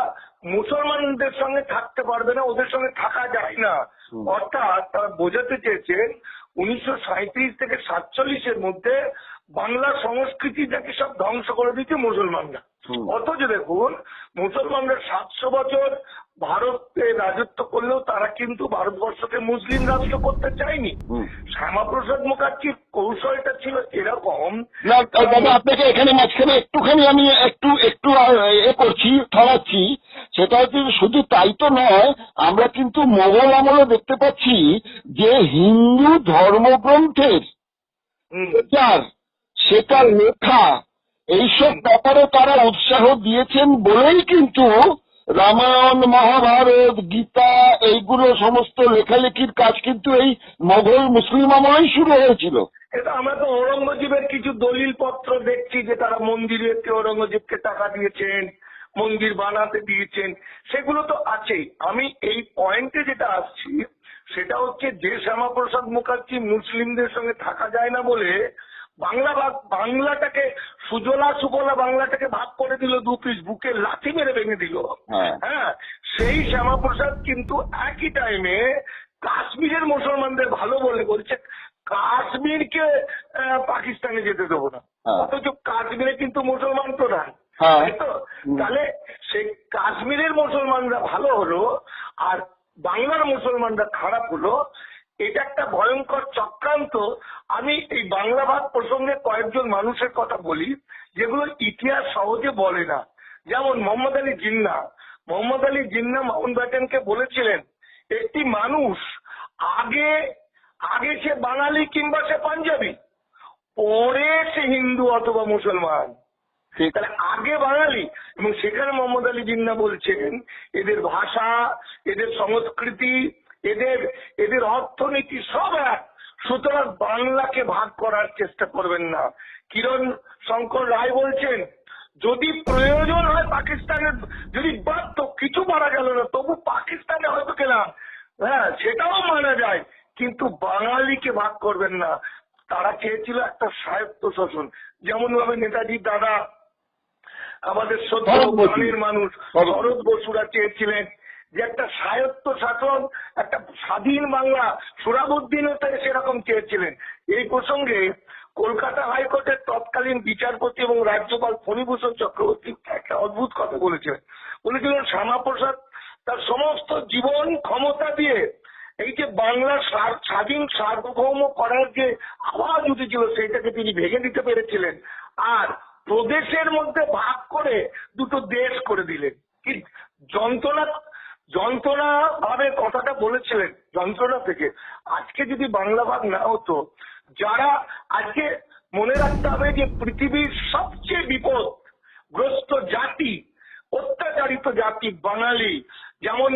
মুসলমানদের সঙ্গে থাকতে পারবে না, ওদের সঙ্গে থাকা যায় না। অর্থাৎ তারা বোঝাতে চেয়েছেন 1937 থেকে 1947 মধ্যে বাংলা সংস্কৃতিটাকে সব ধ্বংস করে দিচ্ছে মুসলমানরা। অথচ দেখুন মুসলমানরা 700 বছর ভারতে রাজত্ব করলেও তারা কিন্তু ভারতবর্ষকে মুসলিম রাষ্ট্র করতে চায়নি। শ্যামাপ্রসাদ মুখার্জির কৌশলটা ছিল এরকম। না দাদা, আপনাকে এখানে মাঝখানে একটুখানি আমি একটু করছি, ছড়াচ্ছি। সেটা হচ্ছে শুধু তাই তো নয়, আমরা কিন্তু মোগল আমলে দেখতে পাচ্ছি যে হিন্দু ধর্মগ্রন্থের সেটা লেখা এইসব ব্যাপারে তারা উৎসাহ দিয়েছেন বলেই কিন্তু রামায়ণ, মহাভারত, গীতা এইগুলো সমস্ত লেখালেখির কাজ কিন্তু এই মোগল মুসলিম আমলেই শুরু হয়েছিল। এটা আমরা তো ঔরঙ্গজেবের কিছু দলিল পত্র দেখছি যে তারা মন্দিরেতে ঔরঙ্গজেবকে টাকা দিয়েছেন, মন্দির বানাতে দিয়েছেন, সেগুলো তো আছেই। আমি এই পয়েন্টে যেটা আসছি সেটা হচ্ছে যে শ্যামাপ্রসাদ মুখার্জি মুসলিমদের সঙ্গে থাকা যায় না বলে বাংলাটাকে সুজলা সুফলা বাংলাটাকে ভাগ করে দিল, 2 পিস বুকে লাথি মেরে ভেঙে দিল। সেই শ্যামাপ্রসাদ কিন্তু একই টাইমে কাশ্মীরের মুসলমানদের ভালো বলে বলছে কাশ্মীরকে পাকিস্তানে যেতে দেবো না, অথচ কাশ্মীরে কিন্তু মুসলমান প্রধান, তাই তো? তাহলে সেই কাশ্মীরের মুসলমানরা ভালো হলো আর বাংলার মুসলমানরা খারাপ হলো। এটা একটা ভয়ঙ্কর চক্রান্ত। আমি এই বাংলা ভাগ প্রসঙ্গে কয়েকজন মানুষের কথা বলি যেগুলো ইতিহাস সহজে বলে না। যেমন মোহাম্মদ আলী জিন্নাহ মাউন্টব্যাটেনকে বলেছিলেন একটি মানুষ আগে সে বাঙালি কিংবা সে পাঞ্জাবি, পরে সে হিন্দু অথবা মুসলমান। তাহলে আগে বাঙালি, এবং সেখানে মোহাম্মদ আলী জিন্নাহ বলছেন এদের ভাষা, এদের সংস্কৃতি, এদের অর্থনীতি সব এক, সুতরাং বাংলাকে ভাগ করার চেষ্টা করবেন না। কিরণ শঙ্কর রায় বলছেন যদি প্রয়োজন হয় পাকিস্তানের, যদি বাধ্য কিছু মারা গেল না তবু পাকিস্তানে হয়তো গেলাম, সেটাও মানা যায়, কিন্তু বাঙালিকে ভাগ করবেন না। তারা চেয়েছিল একটা স্বায়ত্ত শাসন, যেমন ভাবে নেতাজির দাদা আমাদের সদ্য শরৎ বসু। প্রাণের মানুষ শরৎ বসুরা চেয়েছিলেন যে একটা স্বায়ত্ত শাসন, একটা স্বাধীন বাংলা। সোহরাবুদ্দিনও তাই সেরকম চেয়েছিলেন। এই প্রসঙ্গে কলকাতা হাইকোর্টের তৎকালীন বিচারপতি এবং রাজ্যপাল ফণীভূষণ চক্রবর্তী একটা অদ্ভুত কথা বলেছিলেন। বলেছিলেন শ্যামাপ্রসাদ তার সমস্ত জীবন ক্ষমতা দিয়ে এই যে বাংলা স্বাধীন সার্বভৌম করার যে আওয়াজ উঠেছিল সেইটাকে তিনি ভেঙে দিতে পেরেছিলেন, আর প্রদেশের মধ্যে ভাগ করে দুটো দেশ করে দিলেন। কি যন্ত্রণা ভাবে কথাটা বলেছিলেন, যন্ত্রণা থেকে। আজকে যদি বাংলা ভাগ না হতো, যারা আজকে মনে রাখতে হবে যে পৃথিবীর সবচেয়ে বিপদগ্রস্ত জাতি, অত্যাচারিত জাতি বাঙালি। যেমন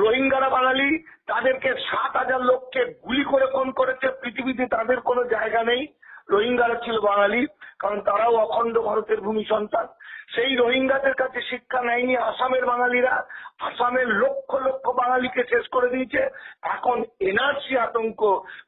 রোহিঙ্গারা বাঙালি, তাদেরকে 7,000 লোককে গুলি করে খুন করেছে। পৃথিবীতে তাদের কোনো জায়গা নেই। রোহিঙ্গারা ছিল বাঙালি, কারণ তারাও অখণ্ড ভারতের ভূমি সন্তান। সেই রোহিঙ্গাদের কাছে শিক্ষা নেয়নি আসামের বাঙালিরা। আসামের লক্ষ লক্ষ বাঙালিকে শেষ করে দিয়েছে। এখন এনআরসি আতঙ্ক,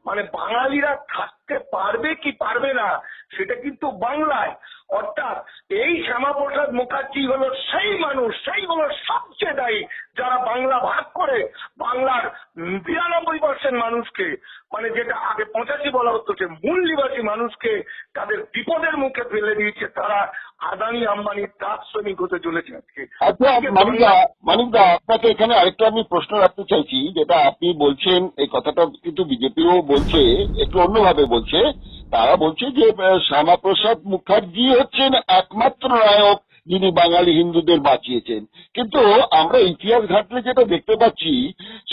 মানে বাঙালিরা থাকতে পারবে কি পারবে না সেটা কিন্তু বাংলায়। অর্থাৎ এই শ্যামাপ্রসাদ মুখার্জি হলো সেই মানুষ, সেই হলো সবচেয়ে দায়ী যারা বাংলা ভাগ করে বাংলার 92% মানুষকে, মানে যেটা আগে 85 বলা হতো, যে মূল নিবাসী মানুষকে তাদের বিপদের মুখে ফেলে দিয়েছে। তারা আদানি আম্বানির দাস শ্রমিক হতে চলেছে আজকে। আচ্ছা মানিকদা, আপনাকে এখানে আরেকটা আমি প্রশ্ন রাখতে চাইছি, যেটা আপনি বলছেন এই কথাটা কিন্তু বিজেপিও বলছে, একটু অন্যভাবে বলছে। তারা বলছে যে শ্যামাপ্রসাদ মুখার্জি হচ্ছেন একমাত্র নায়ক যিনি বাঙালি হিন্দুদের বাঁচিয়েছেন। কিন্তু আমরা ইতিহাস ঘাটলে যেটা দেখতে পাচ্ছি,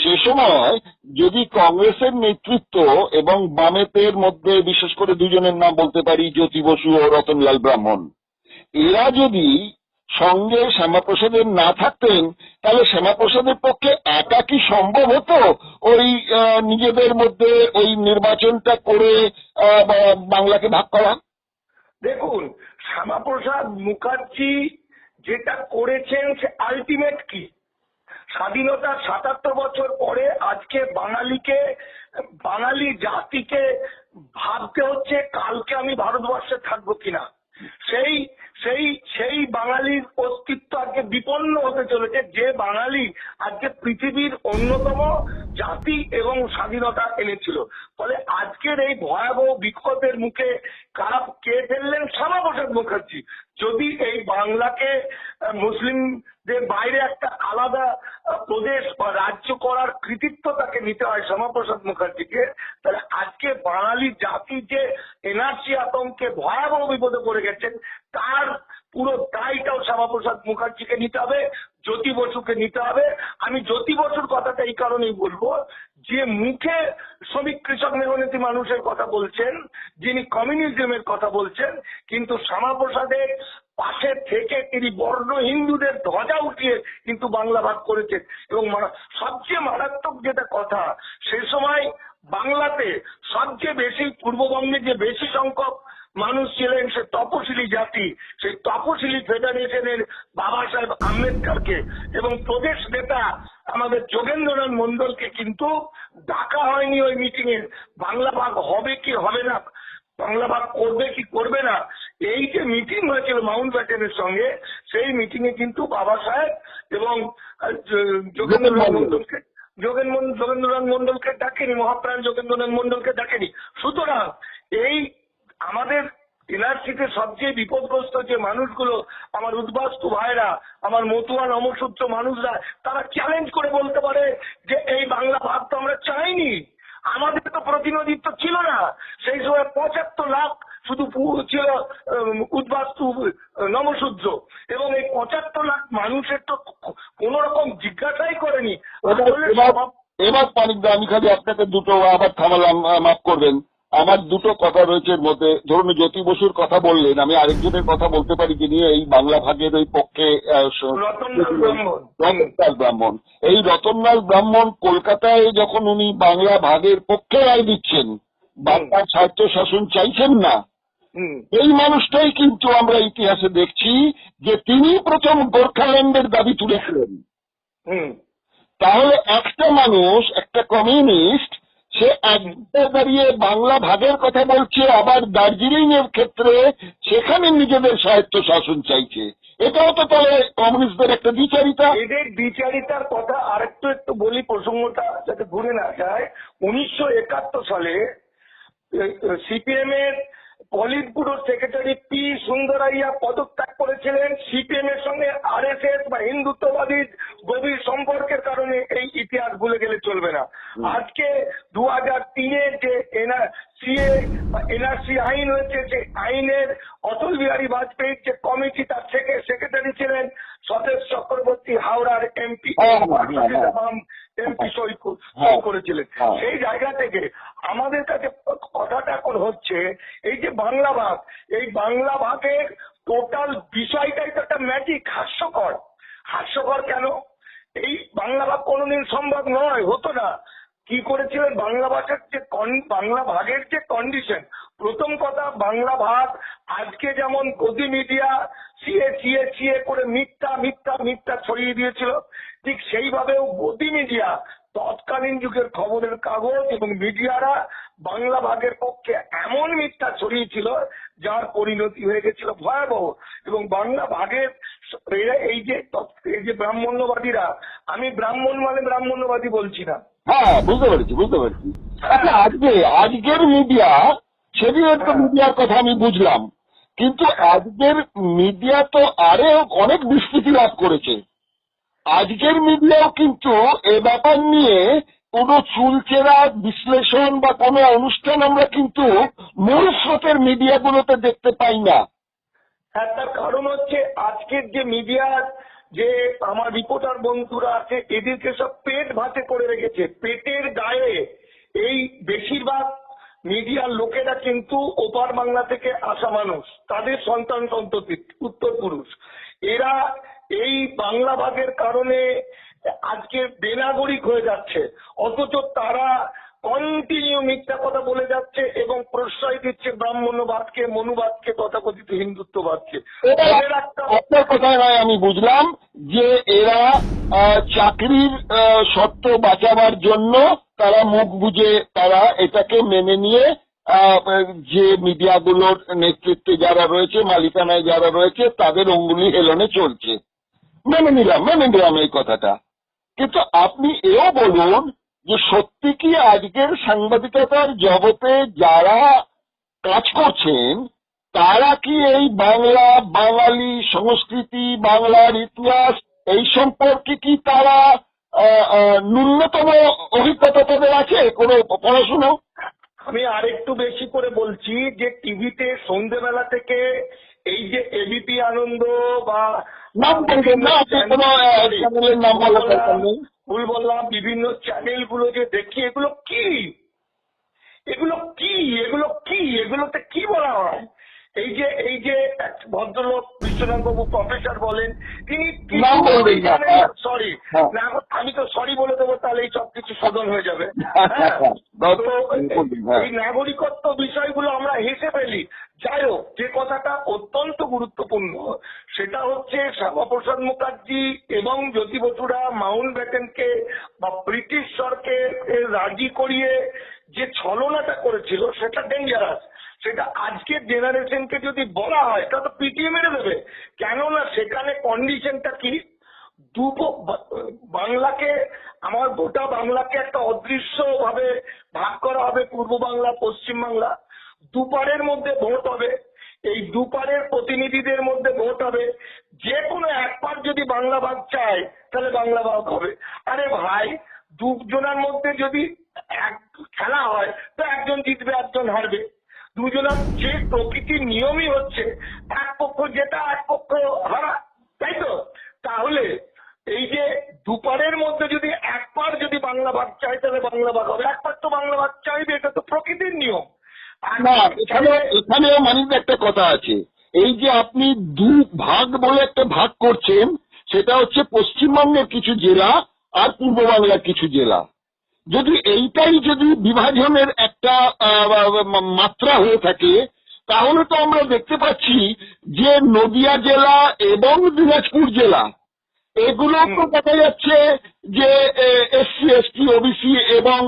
সে সময় যদি কংগ্রেসের নেতৃত্ব এবং বামেদের মধ্যে বিশেষ করে দুজনের নাম বলতে পারি, জ্যোতি বসু ও রতনলাল ব্রাহ্মণ, এরা যদি সঙ্গে শ্যামাপ্রসাদের না থাকতেন, তাহলে শ্যামাপ্রসাদের পক্ষে একা কি সম্ভব হতো ওই নিজেদের মধ্যে ওই নির্বাচনটা করে বাংলাকে ভাগ করা? দেখুন, শ্যামাপ্রসাদ মুখার্জি যেটা করেছেন সে আলটিমেট কি? স্বাধীনতার 77 বছর পরে আজকে বাঙালি জাতিকে ভাবতে হচ্ছে কালকে আমি ভারতবর্ষে থাকবো কিনা। সেই বাঙালির অস্তিত্ব আজকে বিপন্ন হতে চলেছে, যে বাঙালি আজকে পৃথিবীর অন্যতম জাতি এবং স্বাধীনতা এনেছিল। ফলে আজকের এই ভয়াবহ বিক্ষোভের মুখে কারা কে ফেললেন? শ্যামাপ্রসাদ মুখার্জি। যদি এই বাংলাকে মুসলিমদের বাইরে একটা আলাদা প্রদেশ বা রাজ্য করার কৃতিত্ব তাকে নিতে হয় শ্যামাপ্রসাদ মুখার্জিকে, তাহলে আজকে বাঙালি জাতি যে এনআরসি আতঙ্কে ভয়াবহ বিপদে পড়ে গেছেন, তার পুরো দায়টাও শ্যামাপ্রসাদ মুখার্জিকে নিতে হবে, জ্যোতি বসুকে নিতে হবে। আমি জ্যোতি বসুর কথাটা এই কারণেই বলবো, যে মুখে শ্রমিক কৃষক মেহনতি মানুষের কথা বলছেন, যিনি কমিউনিজমের কথা বলছেন, কিন্তু শ্যামাপ্রসাদের পাশে থেকে তিনি বর্ণ হিন্দুদের ধ্বজা উঠিয়ে কিন্তু বাংলা ভাগ করেছেন। এবং সবচেয়ে মারাত্মক যেটা কথা, সে সময় বাংলাতে সবচেয়ে বেশি, পূর্ববঙ্গে যে বেশি সংখ্যক মানুষ ছিলেন সে তপশিলি জাতি, সেই তপশিলি ফেডারেশনের বাবা সাহেব আম্বেদকরকে এবং প্রদেশ নেতা আমাদের যোগেন্দ্রনাথ মন্ডলকে কিন্তু ডাকা হয়নি ওই মিটিং এ। বাংলা ভাগ হবে কি হবে না, বাংলা ভাগ করবে কি করবে না, এই যে মিটিং হয়েছিল মাউন্ট ব্যাটেনের সঙ্গে, সেই মিটিং এ কিন্তু বাবা সাহেব এবং যোগেন্দ্রনাথ মন্ডলকে ডাকেনি, মহাপ্রাণ যোগেন্দ্রনাথ মন্ডলকে ডাকেনি। সুতরাং এই আমাদের এনআরসিতে সবচেয়ে বিপদগ্রস্ত যে মানুষগুলো, আমার উদ্বাস্তু ভাইরা, আমার মতুয়া নমশূদ্র মানুষরা, তারা চ্যালেঞ্জ করে বলতে পারে যে এই বাংলা ভাগ তো আমরা চাইনি, আমাদের তো প্রতিনিধিত্ব ছিল না। সেই সময় 75 লাখ শুধু ছিল উদ্বাস্তু নমশূদ্র, এবং এই 75 লাখ মানুষের তো কোন রকম জিজ্ঞাসাই করেনি। এবার পানিকদা, আমি খালি আপনাকে দুটো আবার থামালাম, মাফ করবেন, আমার দুটো কথা রয়েছে এর মধ্যে। ধরুন জ্যোতি বসুর কথা বললেন, আমি আরেকজনের কথা বলতে পারি যিনি এই বাংলা ভাগের ওই পক্ষে, রতনলাল ব্রাহ্মণ। এই রতনলাল ব্রাহ্মণ কলকাতায় যখন উনি বাংলা ভাগের পক্ষে রায় দিচ্ছেন, বাংলার স্বায়ত্ত শাসন চাইছেন না, এই মানুষটাই কিন্তু আমরা ইতিহাসে দেখছি যে তিনি প্রথম গোর্খাল্যান্ডের দাবি তুলেছিলেন। তাহলে একটা মানুষ, একটা কমিউনিস্ট, সে একবার দাঁড়িয়ে বাংলা ভাগের কথা বলছে, আবার দার্জিলিং এর ক্ষেত্রে সেখানে নিজেদের স্বায়ত্ত শাসন চাইছে। এটাও তো তাহলে কমিউনিস্টদের একটা দ্বিচারিতা। এদের দ্বিচারিতার কথা একটু বলি, প্রসঙ্গটা যাতে ভুলে না যায়। 1971 সালে সিপিএম এর polit bureau secretary P Sundarayya পদত্যাগ করেছিলেন। সিপিএম এর সঙ্গে আরএসএস বা হিন্দুত্ববাদীর গভীর সম্পর্কের কারণে এই ইতিহাস ভুলে গেলে চলবে না। আজকে 2003-এর যে এনআরসি আইন হয়েছে, সেই আইনের অটল বিহারী বাজপেয়ীর যে কমিটি, তার সেক্রেটারি ছিলেন সতেশ চক্রবর্তী, হাওড়ার এমপি সই করেছিলেন। সেই জায়গা থেকে আমাদের কাছে কথাটা এখন হচ্ছে এই যে বাংলা ভাগ, এই বাংলা ভাগের টোটাল বিষয়টাই তো একটা ম্যাজিক, হাস্যকর কেন? এই বাংলা ভাগ কোনোদিন সম্ভব নয়, হতো না। কি করেছিলেন বাংলা ভাষার যে বাংলা ভাগের যে কন্ডিশন, প্রথম কথা বাংলা ভাগ আজকে যেমন গদি মিডিয়া সিএ করে মিথ্যা ছড়িয়ে দিয়েছিল, ঠিক সেইভাবেও গদি মিডিয়া তৎকালীন যুগের খবরের কাগজ এবং মিডিয়ারা বাংলা ভাগের পক্ষে এমন মিথ্যা ছড়িয়েছিল যার পরিণতি হয়ে গেছিল ভয়াবহ। এবং বাংলা ভাগের এই যে ব্রাহ্মণ্যবাদীরা, আমি ব্রাহ্মণ্যবাদী বলছি না। হ্যাঁ, বুঝতে পেরেছি। আচ্ছা, আজকের মিডিয়া, সেদিনের তো মিডিয়ার কথা আমি বুঝলাম, কিন্তু আজকের মিডিয়া তো আরো অনেক বিস্তৃতি লাভ করেছে। আজকের মিডিয়াও কিন্তু এ ব্যাপার নিয়ে কোনো চুলচেরা বিশ্লেষণ বা কোনো অনুষ্ঠান আমরা কিন্তু মূল স্রোতের মিডিয়াগুলোতে দেখতে পাই না। হ্যাঁ, তার কারণ হচ্ছে আজকের যে মিডিয়ার যে আমার রিপোর্টার বন্ধুরা আছে, এদেরকে সব পেট ভাতে করে রেখেছে। পেটের গায়ে এই বেশিরভাগ মিডিয়ার লোকেরা কিন্তু ওপার বাংলা থেকে আসা মানুষ, তাদের সন্তান সন্ততি উত্তর পুরুষ। এরা এই বাংলা ভাগের কারণে আজকে বেনাগরিক হয়ে যাচ্ছে, অথচ তারা কন্টিনিউ মিথ্যা কথা বলে যাচ্ছে এবং প্রশ্রয় দিচ্ছে ব্রাহ্মণ্যবাদকে, মনুবাদকে, তথাকথিত হিন্দুত্ববাদকে। আপনার কথায় নয়, আমি বুঝলাম যে এরা চাকরির শর্ত বাঁচাবার জন্য তারা মুখ বুঝে তারা এটাকে মেনে নিয়ে যে মিডিয়াগুলোর নেতৃত্বে যারা রয়েছে, মালিকানায় যারা রয়েছে, তাদের অঙ্গুলি হেলনে চলছে। মেনে নিলাম এই কথাটা। কিন্তু আপনি এও বলুন যে সত্যি কি আজকের সাংবাদিকতার জগতে যারা কাজ করছেন তারা কি এই বাংলা, বাঙালি সংস্কৃতি, বাংলার ইতিহাস এই সম্পর্কে কি তারা ন্যূনতম অভিজ্ঞতা তাদের আছে কোনো পড়াশুনো? আমি আরেকটু বেশি করে বলছি যে টিভিতে সন্ধ্যেবেলা থেকে এই যে এবিপি আনন্দ বা ভুল বললাম, বিভিন্ন চ্যানেলগুলো যে দেখি, এগুলোতে কি বলা হয়? এই যে ভদ্রলোক বিশ্বনাথ বাবু প্রফেসর বলেন, তিনি সরি, আমি তো সরি বলে দেবো, তাহলে এই সবকিছু শোধন হয়ে যাবে। এই নাগরিকত্ব বিষয়গুলো আমরা হেসে ফেলি। যাই হোক, যে কথাটা অত্যন্ত গুরুত্বপূর্ণ সেটা হচ্ছে শ্যামাপ্রসাদ মুখার্জি এবং জ্যোতি বসুরা মাউন্ট ব্যাটেনকে বা ব্রিটিশ সরকারকে রাজি করিয়ে যে ছলনাটা করেছিল সেটা ডেঞ্জারাস। সেটা আজকের জেনারেশনকে যদি বলা হয় তা তো পিটিয়ে মেরে দেবে। কেননা সেখানে কন্ডিশনটা কি, বাংলাকে, আমার গোটা বাংলাকে একটা অদৃশ্য ভাবে ভাগ করা হবে, পূর্ব বাংলা, পশ্চিম বাংলা। দুপারের মধ্যে ভোট হবে, এই দুপারের প্রতিনিধিদের মধ্যে ভোট হবে। যে কোনো এক পার যদি বাংলা ভাগ চায় তাহলে বাংলা ভাগ হবে। আরে ভাই, দুজনের মধ্যে যদি এক খেলা হয় তো একজন জিতবে, একজন হারবে। দুজনের যে প্রকৃতির নিয়মই হচ্ছে এক পক্ষ জেতা, এক পক্ষ হারা, তাই তো? তাহলে এই যে দুপারের মধ্যে যদি এক পার যদি বাংলা ভাগ চায় তাহলে বাংলা ভাগ হবে, এক পার তো বাংলা ভাগ চাইবে, এটা তো প্রকৃতির নিয়ম। না, এখানেও মানিক একটা কথা আছে। এই যে আপনি দু ভাগ বলে একটা ভাগ করছেন, সেটা হচ্ছে পশ্চিমবঙ্গের কিছু জেলা আর পূর্ব বাংলার কিছু জেলা। যদি এইটাই যদি বিভাজনের একটা মাত্রা হয়ে থাকে, তাহলে তো আমরা দেখতে পাচ্ছি যে নদিয়া জেলা এবং দিনাজপুর জেলা, এগুলো তো দেখা যাচ্ছে যে এসসি, এসটি, ওবিসি এবং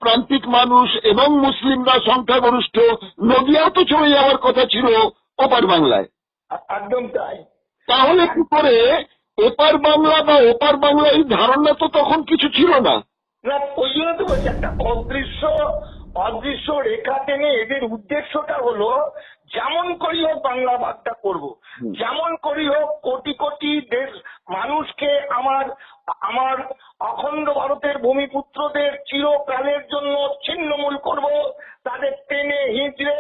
প্রান্তিক মানুষ এবং মুসলিমরা সংখ্যাগরিষ্ঠ, নদিয়াও তো চলে যাওয়ার কথা ছিল ওপার বাংলায়। একদম তাই। তাহলে কি করে এপার বাংলা বা ওপার বাংলা এই ধারণা তো তখন কিছু ছিল না। না, ওই জন্য তো বলছি, একটা অদৃশ্য রেখা টেনে এদের উদ্দেশ্যটা হলো যেমন করি হোক বাংলা ভাগটা করব, যেমন করি হোক কোটি কোটি দেশ মানুষকে আমার অখণ্ড ভারতের ভূমিপুত্রদের চিরকালের জন্য ছিন্নমূল করব, তাদের টেনে হিঁচড়ে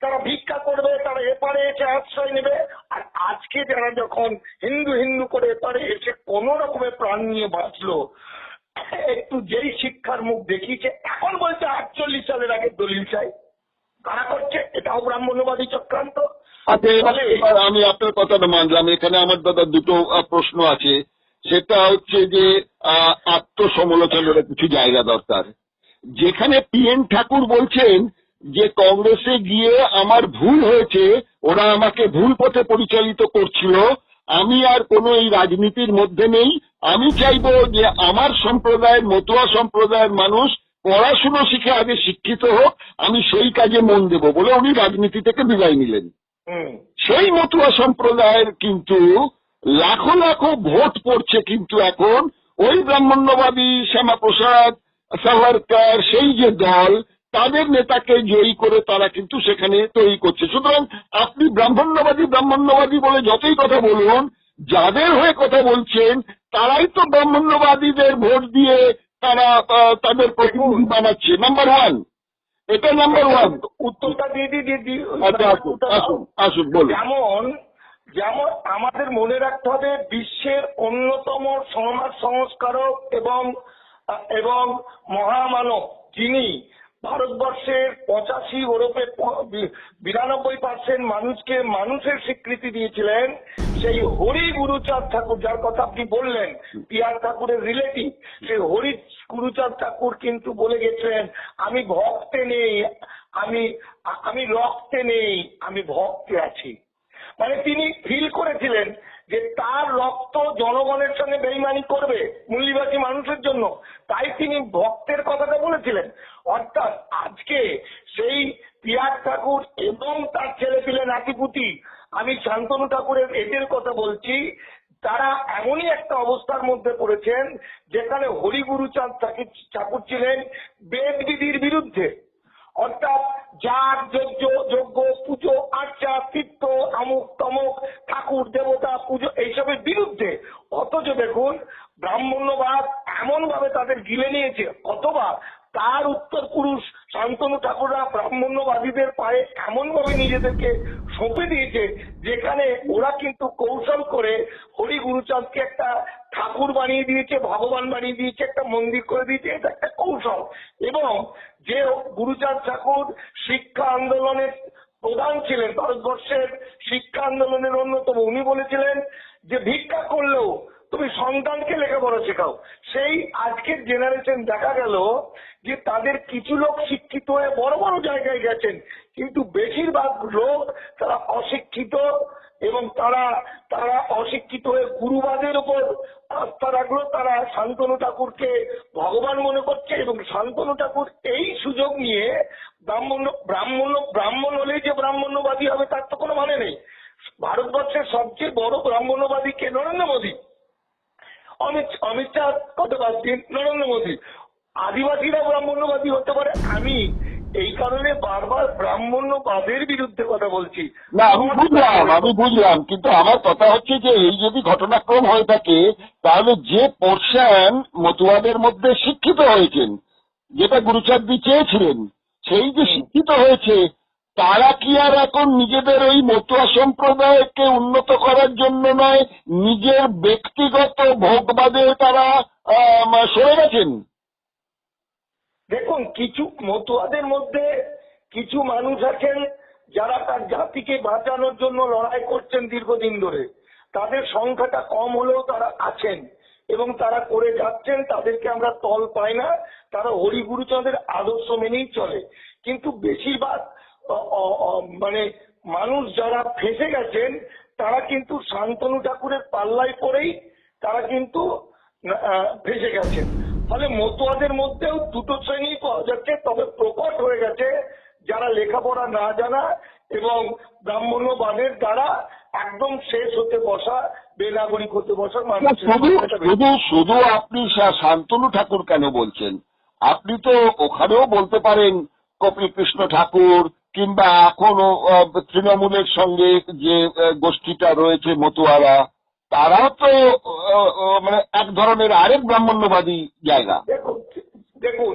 তারা ভিক্ষা করবে, তারা এপারে এসে আশ্রয় নেবে। আর আজকে যারা যখন হিন্দু হিন্দু করে এপারে এসে কোনো রকমের প্রাণ নিয়ে বাঁচলো, একটু যেই শিক্ষার মুখ দেখিয়েছে, এখন বলছে 48 সালের আগে দলিল চাই। কারা করছে? এটাও ব্রাহ্মণ্যবাদী চক্রান্ত। আচ্ছা, এবার আমি আপনার কথাটা মানলাম। এখানে আমার দাদা দুটো প্রশ্ন আছে। সেটা হচ্ছে যে আত্মসমালোচনার কিছু জায়গা দরকার। যেখানে PN ঠাকুর বলছেন যে কংগ্রেসে গিয়ে আমার ভুল হয়েছে, ওরা আমাকে ভুল পথে পরিচালিত করছিল, আমি আর কোনো এই রাজনীতির মধ্যে নেই, আমি চাইবো যে আমার সম্প্রদায়ের মতুয়া সম্প্রদায়ের মানুষ পড়াশুনো শিখে আগে শিক্ষিত হোক, আমি সেই কাজে মন দেব বলে উনি রাজনীতি থেকে বিদায় নিলেন। সেই মতুয়া সম্প্রদায়ের কিন্তু লাখো লাখো ভোট পড়ছে কিন্তু এখন ওই ব্রাহ্মণ্যবাদী শ্যামাপ্রসাদ সাভারকার সেই যে দল, তাদের নেতাকে জয়ী করে তারা কিন্তু সেখানে তৈরি করছে। সুতরাং আপনি ব্রাহ্মণ্যবাদী বলে যতই কথা বলুন, যাদের হয়ে কথা বলছেন তারাই তো ব্রাহ্মণ্যবাদীদের ভোট দিয়ে তারা তাদের প্রতিনিধি বানাচ্ছে। নাম্বার ওয়ান, এটা নাম্বার ওয়ান। উত্তরটা দিয়ে আসুন বলুন। যেমন আমাদের মনে রাখতে হবে, বিশ্বের অন্যতম সমাজ সংস্কারক এবং মহামানব যিনি ভারতবর্ষের 85 ওরফে 92% মানুষকে মানুষের স্বীকৃতি দিয়েছিলেন, সেই হরি গুরুচাঁদ ঠাকুর, যার কথা আপনি বললেন, পিয়ার ঠাকুরের রিলেটিভ, সেই হরি গুরুচাঁদ ঠাকুর কিন্তু বলে গেছেন, আমি ভক্তে নেই, আমি রক্তে নেই, আমি ভক্তে আছি। মানে তিনি ফিল করেছিলেন যে তার রক্ত জনগণের সঙ্গে বেইমানি করবে মূল্যবাসী মানুষের জন্য, তাই তিনি ভক্তের কথাটা বলেছিলেন। অর্থাৎ আজকে সেই পিয়ার ঠাকুর এবং তার ছেলে পিলে নাতিপুতি, আমি শান্তনু ঠাকুরের এদের কথা বলছি, তারা এমনই একটা অবস্থার মধ্যে পড়েছেন যেখানে হরিগুরুচাঁদ ঠাকুর ছিলেন বেদ বিধির বিরুদ্ধে। অর্থাৎ যার যজ্ঞ পুজো আর্চা তীর্থ আমুক তমুক ঠাকুর দেবতা পুজো এইসবের বিরুদ্ধে। অথচ দেখুন ব্রাহ্মণ্যবাদ এমন ভাবে তাদের গিলে নিয়েছে, অথবা তার উত্তর পুরুষ শান্তনু ঠাকুররা ব্রাহ্মণ্যবাদীদের পায়ে এমন ভাবে নিজেদেরকে সঁপে দিয়েছে, যেখানে ওরা কিন্তু কৌশল করে হরি গুরুচাঁদকে একটা ঠাকুর বানিয়ে দিয়েছে, ভগবান বানিয়ে দিয়েছে, একটা মন্দির করে দিয়েছে। এটা একটা কৌশল। এবং যে গুরুচাঁদ ঠাকুর শিক্ষা আন্দোলনের প্রধান ছিলেন, ভারতবর্ষের শিক্ষা আন্দোলনের অন্যতম, উনি বলেছিলেন যে ভিক্ষা করলেও তুমি সন্তানকে লেখাপড়া শেখাও। সেই আজকের জেনারেশন দেখা গেল যে তাদের কিছু লোক শিক্ষিত হয়ে বড় বড় জায়গায় গেছেন, কিন্তু বেশিরভাগ লোক তারা অশিক্ষিত, এবং তারা অশিক্ষিত হয়ে গুরুবাদের উপর আস্থা রাখলো। তারা শান্তনু ঠাকুরকে ভগবান মনে করছে, এবং শান্তনু ঠাকুর এই সুযোগ নিয়ে ব্রাহ্মণ হলেই যে ব্রাহ্মণ্যবাদী হবে তার তো কোনো মানে নেই। ভারতবর্ষের সবচেয়ে বড় ব্রাহ্মণ্যবাদী কে? নরেন্দ্র মোদী। অমিত শাহ কত বাদ দিন, নরেন্দ্র মোদী। আদিবাসীরা ব্রাহ্মণ্যবাদী হতে পারে। আমি এই কারণে বারবার ব্রাহ্মণ্যবাদের বিরুদ্ধে কথা বলছি। না, আমি বুঝলাম, কিন্তু আমার কথা হচ্ছে যে এই যদি ঘটনাক্রম হয়ে থাকে, তাহলে যে পোর্শন মতুয়াদের মধ্যে শিক্ষিত হয়েছেন, যেটা গুরুচাঁদ চেয়েছিলেন, সেই যে শিক্ষিত হয়েছে, তারা কি আর এখন নিজেদের ওই মতুয়া সম্প্রদায়কে উন্নত করার জন্য নয়, নিজের ব্যক্তিগত ভোগবাদে তারা সরে গেছেন? দেখুন, কিছু মতুয়াদের মধ্যে কিছু মানুষ আছেন যারা তার জাতিকে বাঁচানোর জন্য লড়াই করছেন দীর্ঘদিন ধরে। তাদের সংখ্যাটা কম হলেও তারা আছেন এবং তারা করে যাচ্ছেন। তাদেরকে আমরা তল পাই না, তারা হরি গুরুচাঁদের আদর্শ মেনেই চলে। কিন্তু বেশিরভাগ মানে মানুষ যারা ফেঁসে গেছেন, তারা কিন্তু শান্তনু ঠাকুরের পাল্লায় পড়েই তারা কিন্তু ফেঁসে গেছেন। ফলে মতুয়াদের মধ্যেও দুটো শ্রেণী পাওয়া যাচ্ছে, তবে প্রকট হয়ে গেছে যারা লেখাপড়া না জানা এবং ব্রাহ্মণ্যবাদের দ্বারা একদম শেষ হতে বসা, বেনাগরিক হতে বসা মানুষ। শুধু আপনি শান্তনু ঠাকুর কেন বলছেন? আপনি তো ওখানেও বলতে পারেন কপিল কৃষ্ণ ঠাকুর, কিংবা এখনো তৃণমূলের সঙ্গে যে গোষ্ঠীটা রয়েছে মতুয়ারা, তারাও তো মানে এক ধরনের আরেক ব্রাহ্মণ্যবাদী জায়গা। দেখুন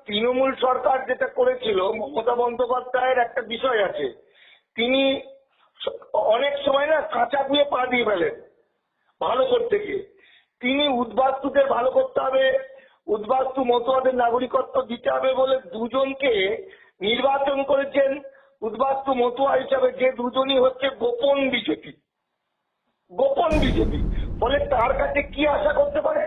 তৃণমূল সরকার যেটা করেছিল, মমতা বন্দ্যোপাধ্যায়ের একটা বিষয় আছে, তিনি অনেক সময় না কাঁচা ধুয়ে পা দিয়ে ফেলেন ভালো করতে গিয়ে। তিনি উদ্বাস্তুদের ভালো করতে হবে, উদ্বাস্তু মতুয়াদের নাগরিকত্ব দিতে হবে বলে দুজনকে নির্বাচন করেছেন উদ্বাস্তু মতুয়া হিসাবে, যে দুজনই হচ্ছে গোপন বিজেপি। ফলে তার কাছে কি আশা করতে পারে?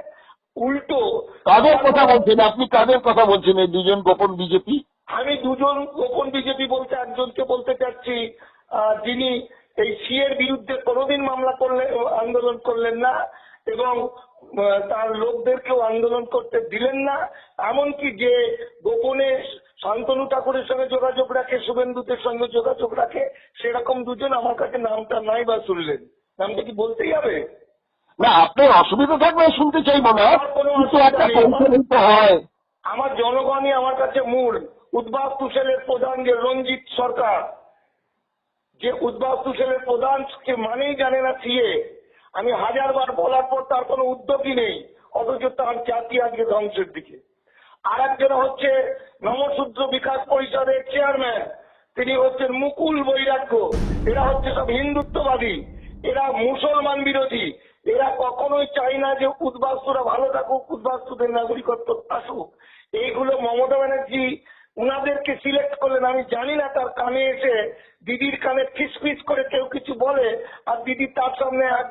উল্টো কাদের কথা বলছেন আপনি? কাদের কথা বলছেন এই দুজন গোপন বিজেপি? আমি দুজন গোপন বিজেপি বলতে একজনকে বলতে চাচ্ছি, যিনি এই সিএর বিরুদ্ধে কোনোদিন আন্দোলন করলেন না এবং তার লোকদেরকেও আন্দোলন করতে দিলেন না, এমনকি যে গোপনে শান্তনু ঠাকুরের সঙ্গে যোগাযোগ রাখে, শুভেন্দুদের সঙ্গে যোগাযোগ রাখে, সেরকম দুজন আমার কাছে নামটা নাই বা শুনলেন। নামটা কি বলতেই হবে? না, আপনার অসুবিধা থাকবে শুনতে চাইবো না, কিন্তু একটা কৌশল হয়। আমার জনগণই আমার কাছে মূল। উদ্বাস্তু সেলের প্রধান যে রঞ্জিত সরকার, যে উদ্বাস্তু সেলের প্রধানকে মানেই জানে না সিএ, আমি হাজারবার বলার পর তার কোনো উদ্যোগই নেই, অথচ তার জাতি আজকে ধ্বংসের দিকে। আর একজন হচ্ছে নমশূদ্র বিকাশ পরিষদের চেয়ারম্যান, তিনি হচ্ছেন মুকুল বৈরাগ্য। এরা হচ্ছে সব হিন্দুত্ববাদী, এরা মুসলমান বিরোধী, এরা কখনোই চায় না যে উদ্বাস্তুরা ভালো থাকুক, উদ্বাস্তুদের নাগরিকত্ব আসুক। এইগুলো মমতা ব্যানার্জি উনাদেরকে সিলেক্ট করলেন। আমি জানি না তার কানে এসে দিদির কানে ফিসফিস করে কেউ কিছু বলে আর দিদি তার সামনে এক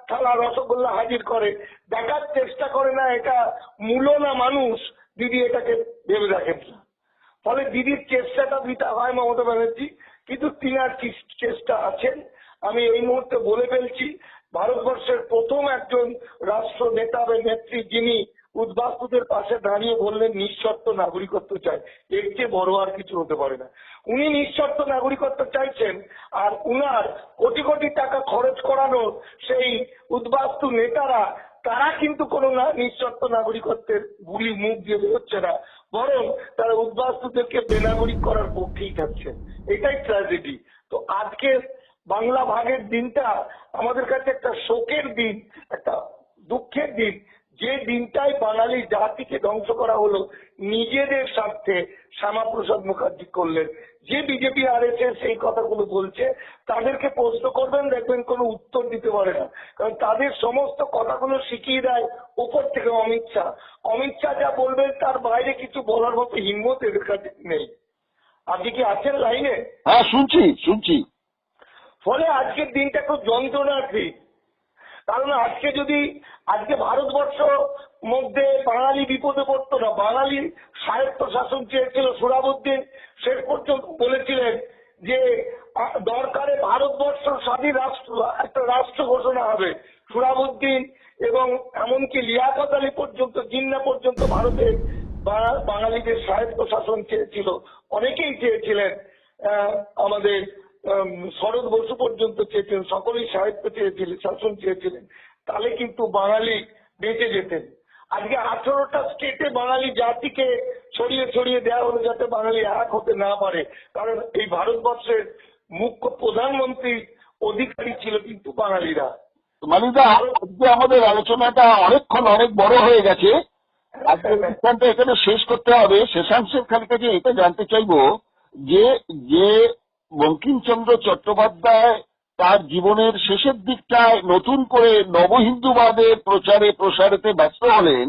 থালা রসগোল্লা হাজির করে, দেখার চেষ্টা করে না এটা মূল্য না মানুষ, দিদি এটাকে ভেবে রাখেন না। ফলে দিদির চেষ্টাটা বৃথা হয় মমতা ব্যানার্জি, কিন্তু তিনার চেষ্টা আছেন। আমি এই মুহূর্তে বলে ফেলছি, ভারতবর্ষের প্রথম একজন রাষ্ট্র নেতা বা নেত্রী যিনি উদ্বাস্তুদের পাশে দাঁড়িয়ে বললেন নিঃশর্ত নাগরিকত্ব চাই, এর চেয়ে বড় আর কিছু হতে পারে না। উনি নিঃশর্ত নাগরিকত্ব চাইছেন, আর উনার কোটি কোটি টাকা খরচ করানো সেই উদ্বাস্তু নেতারা, তারা কিন্তু কোনো নিঃশর্ত নাগরিকত্বের বুলি মুখ দিয়ে বেরোচ্ছে না, বরং তারা উদ্বাস্তুদেরকে বেনাগরিক করার পক্ষেই থাকছেন। এটাই ট্র্যাজেডি। তো আজকে বাংলা ভাগের দিনটা আমাদের কাছে একটা শোকের দিন, একটা দুঃখের দিন। যে দিনটাই বাঙালি জাতিকে ধ্বংস করা হলো নিজেদের স্বার্থে শ্যামাপ্রসাদ মুখার্জি করলেন। যে বিজেপি আরএসএস সেই কথাগুলো বলছে, তাদেরকে প্রশ্ন করবেন, দেখবেন কোনো উত্তর দিতে পারে না, কারণ তাদের সমস্ত কথাগুলো শিখিয়ে দেয় উপর থেকে অমিত শাহ। অমিত শাহ যা বলবেন তার বাইরে কিছু বলার মতো হিম্মত এদের কাছে নেই। আপনি কি আছেন লাইনে? হ্যাঁ, শুনছি। ফলে আজকের দিনটা খুব যন্ত্রণার্থী, কারণ আজকে ভারতবর্ষ মধ্যে বাঙালি বিপদে পড়তো না। বাঙালি স্বায়ত্ত শাসন চেয়েছিল, সোহরাবুদ্দিন শেষ পর্যন্ত বলেছিলেন যে দরকারে ভারতবর্ষ স্বাধীন রাষ্ট্র, একটা রাষ্ট্র ঘোষণা হবে। সোহরাবুদ্দিন এবং এমনকি লিয়াকত আলী পর্যন্ত, জিন্না পর্যন্ত ভারতে বাঙালিদের স্বায়ত্ত শাসন চেয়েছিল, অনেকেই চেয়েছিলেন। আমাদের শরৎ বসু পর্যন্ত চেয়েছিলেন, সকলেই সাহিত্য চেয়েছিলেন, শাসন চেয়েছিলেন, তাহলে কিন্তু বাঙালি বেঁচে যেতেন। আজকে 18টা স্টেটে বাঙালি জাতিকে ছড়িয়ে দেওয়া হলো যাতে বাঙালি এক হতে না পারে, কারণ এই ভারতবর্ষের মুখ্য প্রধানমন্ত্রী অধিকারী ছিল কিন্তু বাঙালিরা। মানিদা, আজকে আমাদের আলোচনাটা অনেক বড় হয়ে গেছে, আজকে এখানে শেষ করতে হবে। শেষাংশের কাছে এটা জানতে চাইবো যে বঙ্কিমচন্দ্র চট্টোপাধ্যায় তার জীবনের শেষের দিকটায় নতুন করে নবহিন্দুবাদের প্রসারেতে ব্যস্ত হলেন,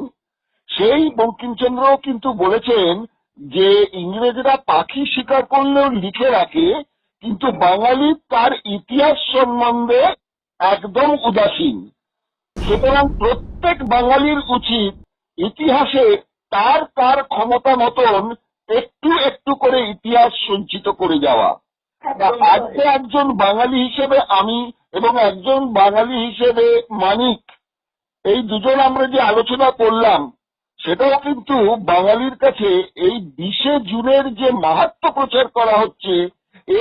সেই বঙ্কিমচন্দ্র কিন্তু বলেছেন যে ইংরেজরা পাখি শিকার করলেও লিখে রাখে, কিন্তু বাঙালি তার ইতিহাস সম্বন্ধে একদম উদাসীন। সুতরাং প্রত্যেক বাঙালির উচিত ইতিহাসে তার ক্ষমতা মতন একটু করে ইতিহাস সঞ্চিত করে যাওয়া। আজকে একজন বাঙালি হিসেবে আমি এবং একজন বাঙালি হিসেবে মানিক, এই দুজন আমরা যে আলোচনা করলাম, সেটাও কিন্তু বাঙালির কাছে এই 20শে জুনের যে মাহাত্ম্য প্রচার করা হচ্ছে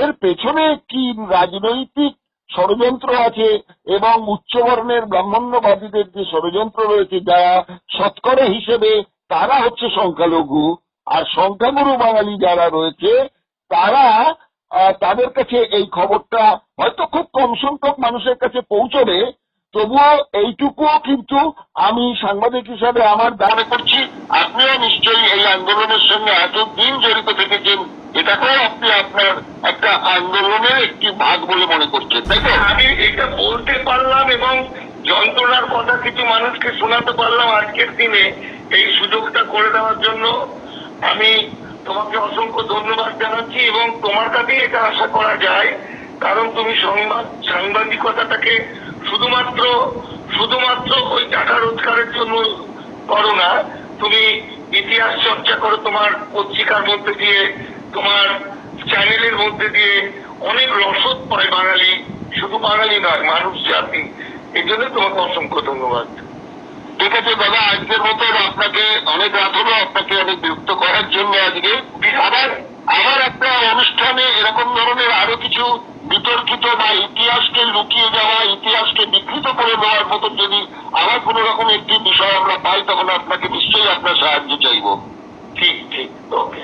এর পেছনে কি রাজনৈতিক ষড়যন্ত্র আছে এবং উচ্চবর্ণের ব্রাহ্মণ্যবাদীদের যে ষড়যন্ত্র রয়েছে, যারা শতকরা হিসেবে তারা হচ্ছে সংখ্যালঘু, আর সংখ্যাগুরু বাঙালি যারা রয়েছে তারা তাদের কাছে এই খবরটা হয়তো খুব কম সংখ্যক মানুষের কাছে পৌঁছবে। তবুও এইটুকুও কিন্তু আমি সাংবাদিক হিসাবে আমার দাবি করছি, আপনিও নিশ্চয়ই এই আন্দোলনের সঙ্গে এতদিন জড়িত থেকেছেন, এটাকেও আপনি আপনার একটা আন্দোলনের একটি ভাগ বলে মনে করছেন, তাই তো? আমি এটা বলতে পারলাম এবং যন্ত্রণার কথা কিছু মানুষকে শোনাতে পারলাম আজকের দিনে, এই সুযোগটা করে দেওয়ার জন্য আমি তোমাকে অসংখ্য ধন্যবাদ জানাচ্ছি। এবং তোমার কাছেই এটা আশা করা যায়, কারণ তুমি সাংবাদিকতাটাকে শুধুমাত্র ওই টাকা রোজগারের জন্য করো না, তুমি ইতিহাস চর্চা করো তোমার পত্রিকার মধ্যে দিয়ে, তোমার চ্যানেলের মধ্যে দিয়ে অনেক রসদ পায় বাঙালি, শুধু বাঙালি নয় মানুষ জাতি। এই জন্য তোমাকে অসংখ্য ধন্যবাদ। ঠিক আছে দাদা, আজকের মতো আপনাকে অনেক রাত হলো, আপনাকে অনেক বিরক্ত করার জন্য আজকে আবার একটা অনুষ্ঠানে এরকম ধরনের আরো কিছু বিতর্কিত বা ইতিহাসকে লুকিয়ে যাওয়া, ইতিহাসকে বিকৃত করে দেওয়ার মতো যদি আবার কোন রকম একটি বিষয় আমরা পাই, তখন আপনাকে নিশ্চয়ই আপনার সাহায্য চাইবো। ঠিক, ওকে।